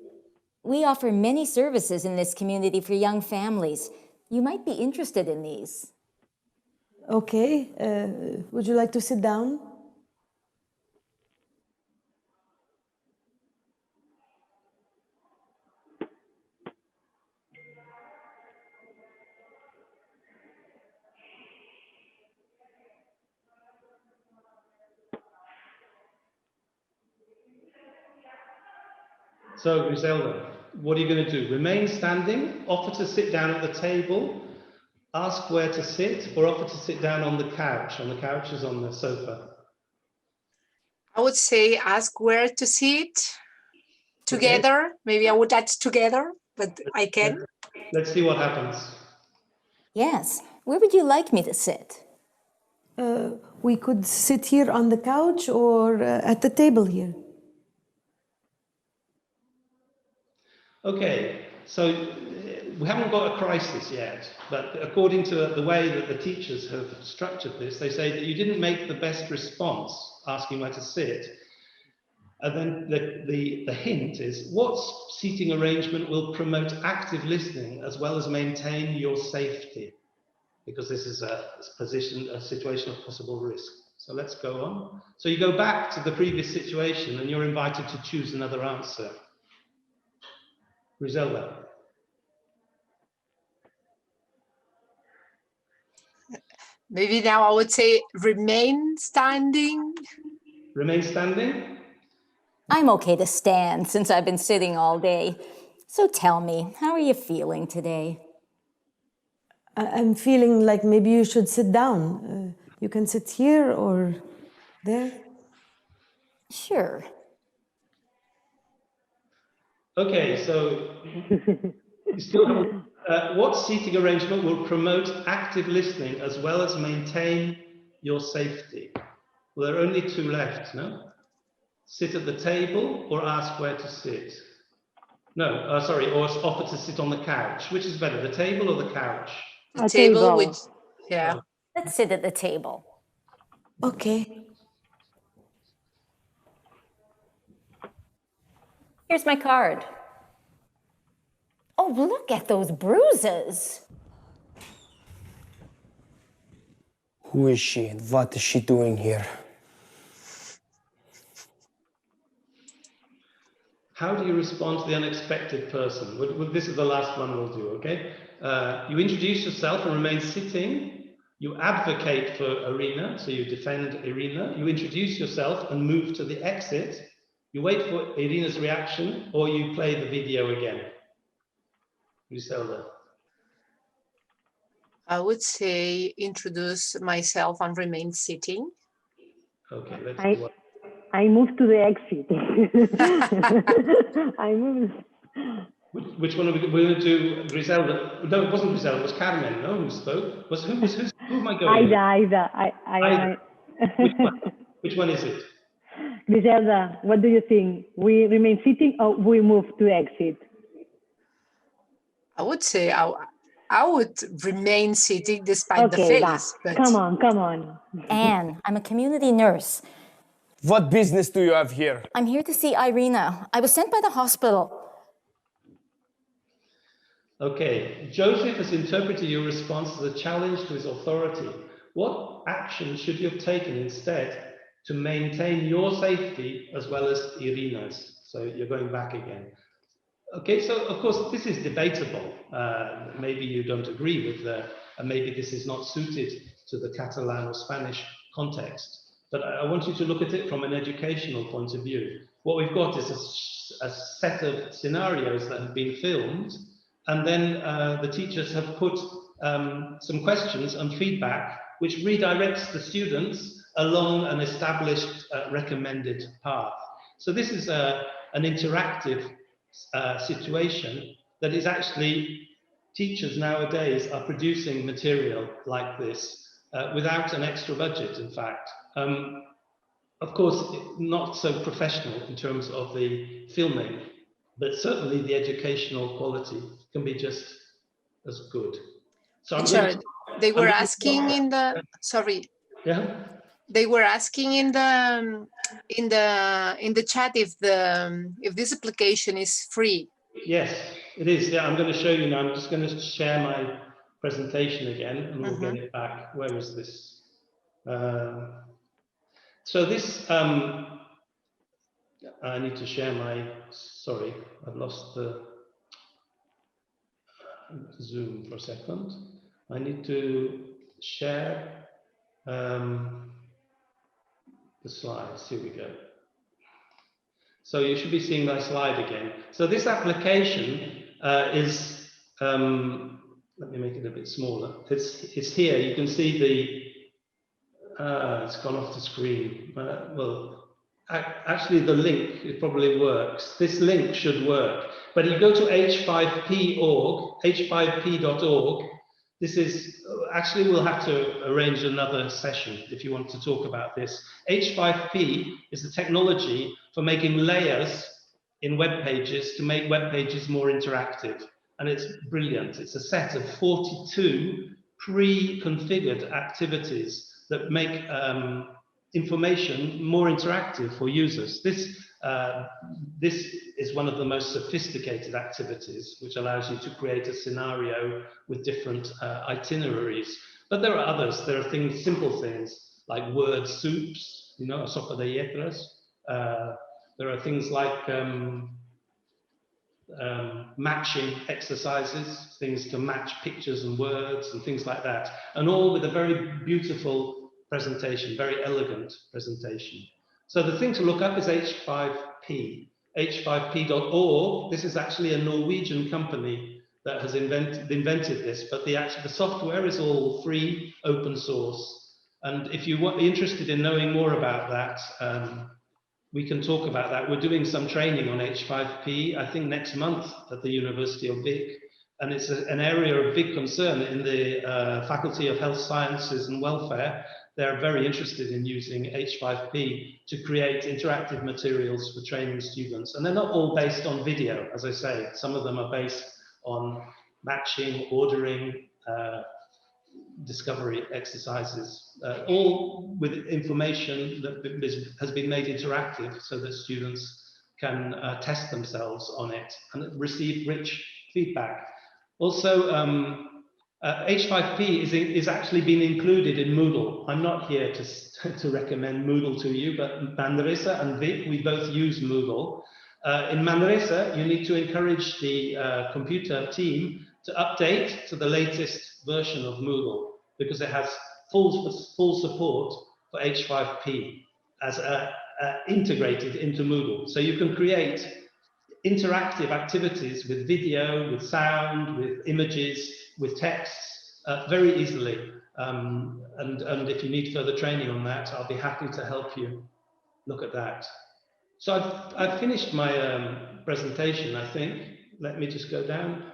We offer many services in this community for young families. You might be interested in these. Okay, would you like to sit down? So Griselda, what are you going to do? Remain standing, offer to sit down at the table, ask where to sit, or offer to sit down on the couch? On the couch is on the sofa. I would say ask where to sit together. Okay. Maybe I would add together, but I can. Let's see what happens. Yes. Where would you like me to sit? We could sit here on the couch or at the table here. Okay, so we haven't got a crisis yet, but according to the way that the teachers have structured this, they say that you didn't make the best response asking where to sit. And then the hint is, what seating arrangement will promote active listening as well as maintain your safety? Because this is a situation of possible risk. So let's go on. So you go back to the previous situation and you're invited to choose another answer. Griselda. Maybe now I would say remain standing. Remain standing? I'm okay to stand since I've been sitting all day. So tell me, how are you feeling today? I'm feeling like maybe you should sit down. You can sit here or there. Sure. Okay, so you still have, what seating arrangement will promote active listening as well as maintain your safety? Well, there are only two left, no? Sit at the table or ask where to sit? No, sorry, or offer to sit on the couch. Which is better, the table or the couch? The table, which, yeah. Oh. Let's sit at the table. Okay. Here's my card. Oh, look at those bruises. Who is she and what is she doing here? How do you respond to the unexpected person? This is the last one we'll do, okay? You introduce yourself and remain sitting. You advocate for Irina, so you defend Irina. You introduce yourself and move to the exit. You wait for Irina's reaction, or you play the video again. Griselda. I would say introduce myself and remain sitting. Okay, let's do it. I moved to the exit. I moved. Which one are we going to do? Griselda? No, it wasn't Griselda. It was Carmen. No, who spoke? Who am I going? Ida. Which one is it? Griselda, what do you think? We remain sitting or we move to exit? I would say I would remain sitting despite the face. But... Come on. Anne, I'm a community nurse. What business do you have here? I'm here to see Irina. I was sent by the hospital. Okay, Joseph has interpreted your response as a challenge to his authority. What action should you have taken instead to maintain your safety as well as Irina's? So you're going back again. Okay, so of course this is debatable. Maybe you don't agree with and maybe this is not suited to the Catalan or Spanish context. But I want you to look at it from an educational point of view. What we've got is a set of scenarios that have been filmed, and then the teachers have put some questions and feedback which redirects the students along an established recommended path. So this is an interactive situation that is actually, teachers nowadays are producing material like this without an extra budget, in fact. Of course, not so professional in terms of the filming, but certainly the educational quality can be just as good. So they were asking in the they were asking in the chat if this application is free. Yes, it is. Yeah, I'm going to show you now. I'm just going to share my presentation again, and we'll get it back. Where is this? So this, I need to share my, sorry, I've lost the Zoom for a second. I need to share the slides. Here we go. So you should be seeing my slide again. So this application is, let me make it a bit smaller. It's here. You can see the, it's gone off the screen. Well, actually the link, it probably works. This link should work. But you go to h5p.org, h5p.org. This is, actually we'll have to arrange another session if you want to talk about this. H5p is the technology for making layers in web pages to make web pages more interactive. and it's brilliant. It's a set of 42 pre-configured activities that make information more interactive for users. This is one of the most sophisticated activities, which allows you to create a scenario with different itineraries. But there are others. There are things, simple things like word soups, you know, sopa de letras. There are things like matching exercises, things to match pictures and words and things like that, and all with a very beautiful presentation, very elegant presentation. So the thing to look up is H5P, h5p.org. This is actually a Norwegian company that has invented this, but the software is all free, open source. And if you are interested in knowing more about that, we can talk about that. We're doing some training on H5P, I think next month at the University of Vic, and it's an area of big concern in the Faculty of Health Sciences and Welfare. They're very interested in using H5P to create interactive materials for training students. And they're not all based on video, as I say. Some of them are based on matching, ordering, discovery exercises, all with information that has been made interactive so that students can test themselves on it and receive rich feedback. Also, H5P is actually been included in Moodle. I'm not here to recommend Moodle to you, but Manresa and Vic, we both use Moodle. In Manresa, you need to encourage the computer team to update to the latest version of Moodle, because it has full support for H5P as integrated into Moodle. So you can create interactive activities with video, with sound, with images, with texts very easily. And if you need further training on that, I'll be happy to help you look at that. So I've finished my presentation, I think. Let me just go down.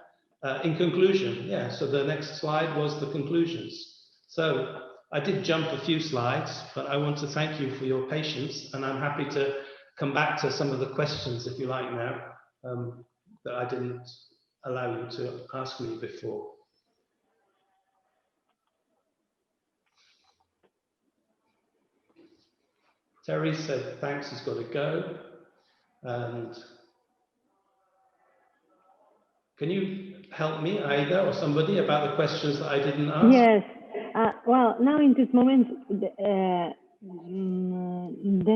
In conclusion, yeah, so the next slide was the conclusions. So I did jump a few slides, but I want to thank you for your patience, and I'm happy to come back to some of the questions, if you like now, that I didn't allow you to ask me before. Terry said, thanks, he's got to go. And can you help me, Aida, or somebody, about the questions that I didn't ask? Yes. Well, now in this moment, there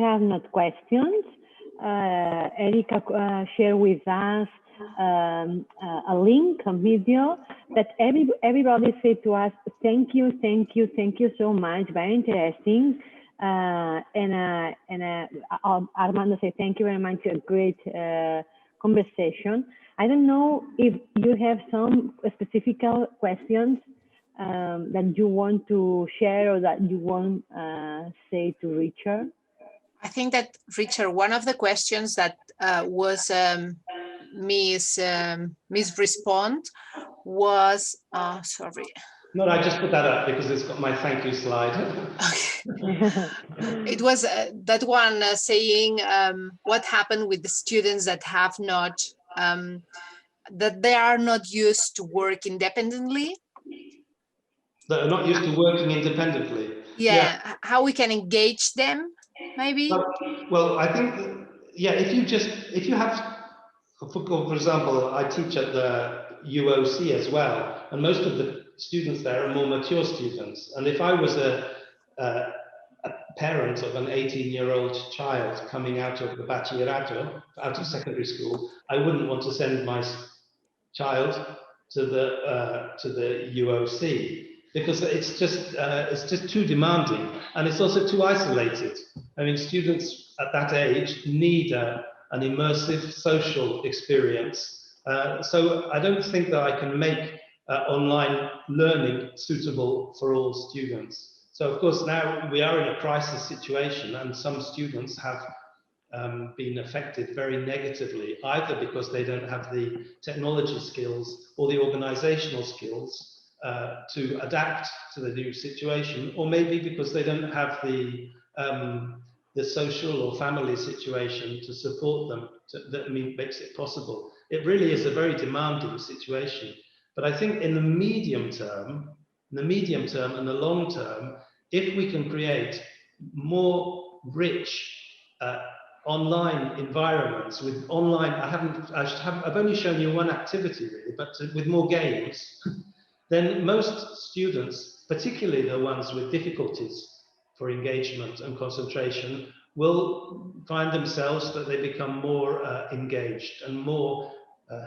are not questions. Erika shared with us a link, a video that everybody said to us, thank you so much, very interesting. Armando said, thank you very much, a great conversation. I don't know if you have some specific questions that you want to share or that you want say to Richard. I think that, Richard, one of the questions that was misrespond was, sorry. No, I just put that up because it's got my thank you slide. It was that one saying what happened with the students that have not, that they are not used to work independently. That are not used to working independently. Yeah, how we can engage them, maybe? Well, I think, yeah, if you have, for example, I teach at the UOC as well, and most of the students there are more mature students. And if I was a parent of an 18-year-old child coming out of the bachillerato, out of secondary school, I wouldn't want to send my child to the UOC, because it's just too demanding, and it's also too isolated. I mean, students at that age need an immersive social experience. So I don't think that I can make online learning suitable for all students. So of course now we are in a crisis situation, and some students have been affected very negatively, either because they don't have the technology skills or the organizational skills to adapt to the new situation, or maybe because they don't have the social or family situation to support them, that makes it possible. it really is a very demanding situation. But I think in the medium term and the long term, if we can create more rich online environments with online, I've only shown you one activity really, but with more games, then most students, particularly the ones with difficulties for engagement and concentration, will find themselves that they become more engaged and more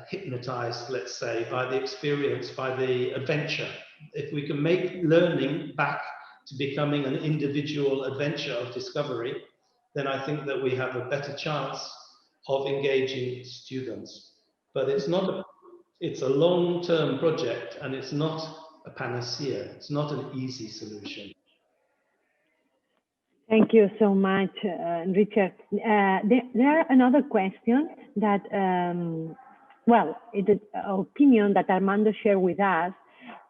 hypnotized, let's say, by the experience, by the adventure. If we can make learning back to becoming an individual adventure of discovery, then I think that we have a better chance of engaging students. But it's not it's a long-term project, and it's not a panacea. It's not an easy solution. Thank you so much, Richard. There are another question that, well, it's an opinion that Armando shared with us,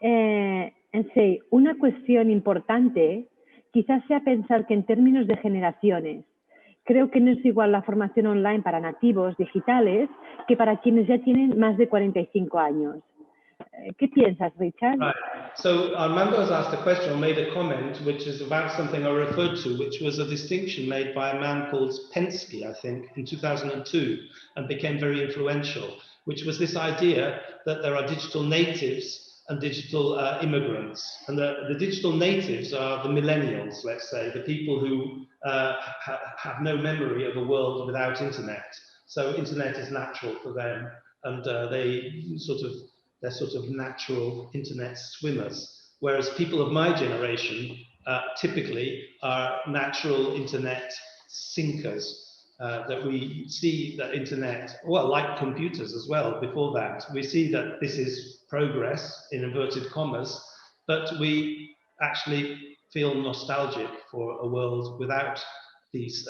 and say, una cuestión importante quizás sea pensar que en términos de generaciones, creo que no es igual la formación online para nativos digitales que para quienes ya tienen más de 45 años. ¿Qué piensas, Richard? Right. So Armando has asked a question or made a comment which is about something I referred to, which was a distinction made by a man called Pensky, I think, in 2002, and became very influential, which was this idea that there are digital natives and digital immigrants. And the digital natives are the millennials, let's say, the people who have no memory of a world without internet. So internet is natural for them, and they're sort of natural internet swimmers. Whereas people of my generation typically are natural internet sinkers. That we see that internet, well, like computers as well, before that, we see that this is progress in inverted commas, but we actually feel nostalgic for a world without these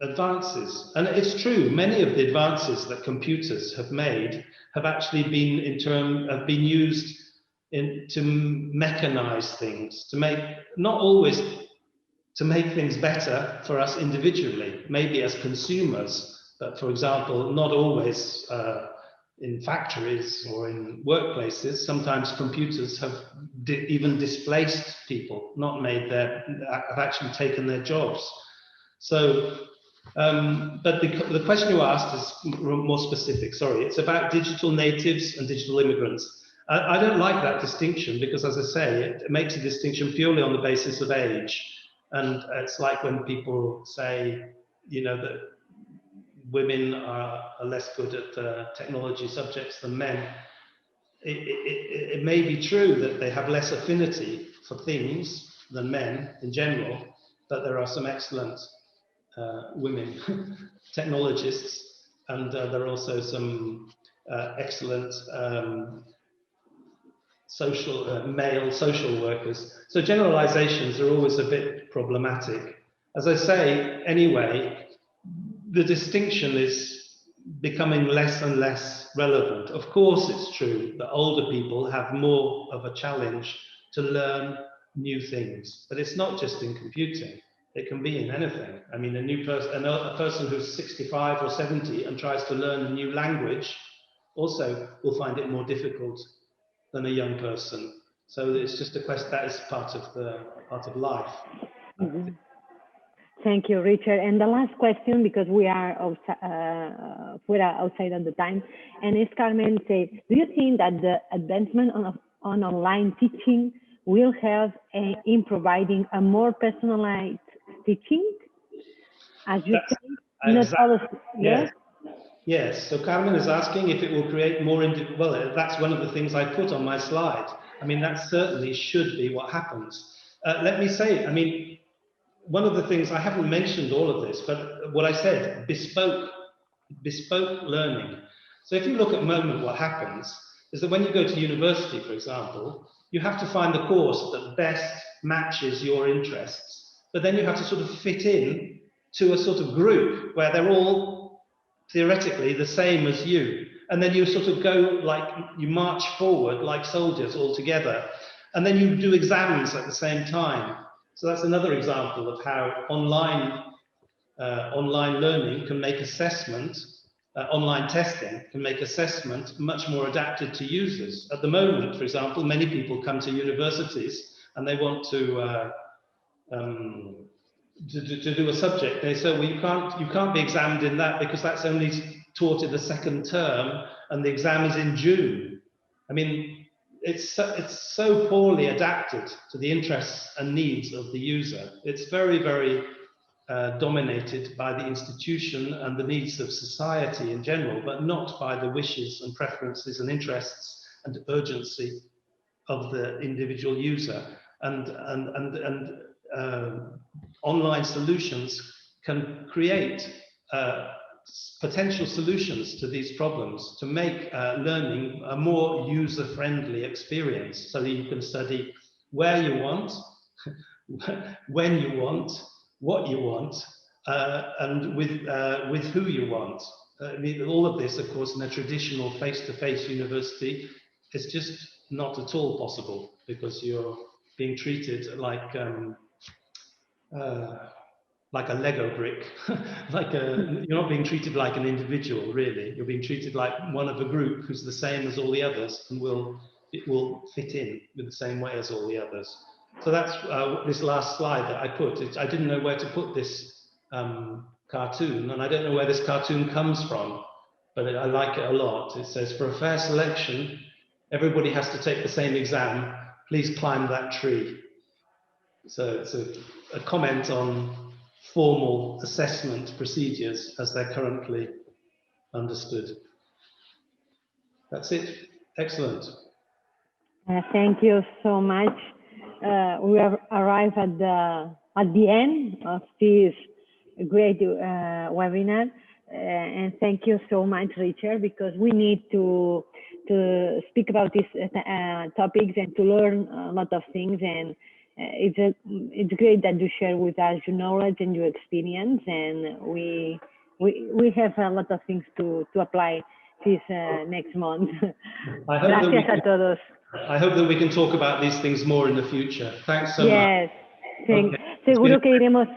advances. And it's true, many of the advances that computers have made have actually been used to mechanize things, to make, not always to make things better for us individually, maybe as consumers, but for example, not always in factories or in workplaces. Sometimes computers have even displaced people, have actually taken their jobs. So, but the question you asked is more specific, sorry. It's about digital natives and digital immigrants. I don't like that distinction because, as I say, it makes a distinction purely on the basis of age. And it's like when people say, you know, that women are less good at technology subjects than men. It may be true that they have less affinity for things than men in general, but there are some excellent women technologists, and there are also some excellent male social workers. So generalizations are always a bit problematic. As I say, anyway, the distinction is becoming less and less relevant. Of course, it's true that older people have more of a challenge to learn new things, but it's not just in computing. It can be in anything. I mean, a person who's 65 or 70 and tries to learn a new language also will find it more difficult than a young person. So it's just a question that is part of life. Mm-hmm. Thank you, Richard. And the last question, because we are outside of the time, and if Carmen says, do you think that the advancement on online teaching will help in providing a more personalized teaching? As you say, exactly. Yes. Yes, so Carmen is asking if it will create more, well, that's one of the things I put on my slide. I mean, that certainly should be what happens. Let me say, I mean, one of the things, I haven't mentioned all of this, but what I said, bespoke learning. So if you look at the moment, what happens is that when you go to university, for example, you have to find the course that best matches your interests, but then you have to sort of fit in to a sort of group where they're all theoretically the same as you, and then you sort of go like, you march forward like soldiers all together, and then you do exams at the same time. So that's another example of how online online learning can make assessment, online testing can make assessment much more adapted to users. At the moment, for example, many people come to universities and they want to do a subject. They say, well, you can't be examined in that because that's only taught in the second term and the exam is in June. I mean, it's so poorly adapted to the interests and needs of the user. It's very, very dominated by the institution and the needs of society in general, but not by the wishes and preferences and interests and urgency of the individual user. And online solutions can create potential solutions to these problems to make learning a more user-friendly experience, so that you can study where you want, when you want, what you want, and with who you want. I mean, all of this, of course, in a traditional face-to-face university is just not at all possible, because you're being treated like a Lego brick. You're not being treated like an individual, really. You're being treated like one of a group who's the same as all the others, and it will fit in with the same way as all the others. So that's this last slide that I put. I didn't know where to put this cartoon, and I don't know where this cartoon comes from, but I like it a lot. It says, for a fair selection, everybody has to take the same exam. Please climb that tree. So it's a comment on formal assessment procedures as they're currently understood. That's it. Excellent. Thank you so much. We have arrived at the end of this great webinar, and thank you so much, Richard, because we need to speak about these topics and to learn a lot of things, and it's great that you share with us your knowledge and your experience, and we have a lot of things to apply this next month. Gracias a todos. I hope that we can talk about these things more in the future. Thanks so much. Okay. Seguro que iremos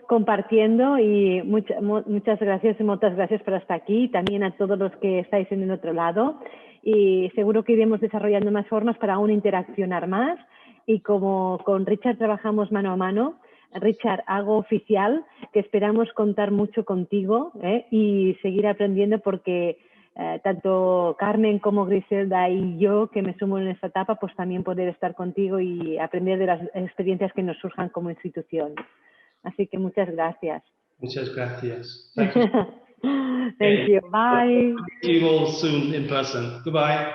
compartiendo, y muchas gracias y muchas gracias por hasta aquí, también a todos los que estáis en el otro lado, y seguro que iremos desarrollando más formas para aún interaccionar más, y como con Richard trabajamos mano a mano, Richard, hago oficial que esperamos contar mucho contigo y seguir aprendiendo, porque tanto Carmen como Griselda y yo, que me sumo en esta etapa, pues también poder estar contigo y aprender de las experiencias que nos surjan como institución. Así que muchas gracias. Muchas gracias. Thank you. Thank you. Bye. See you all soon in person. Goodbye.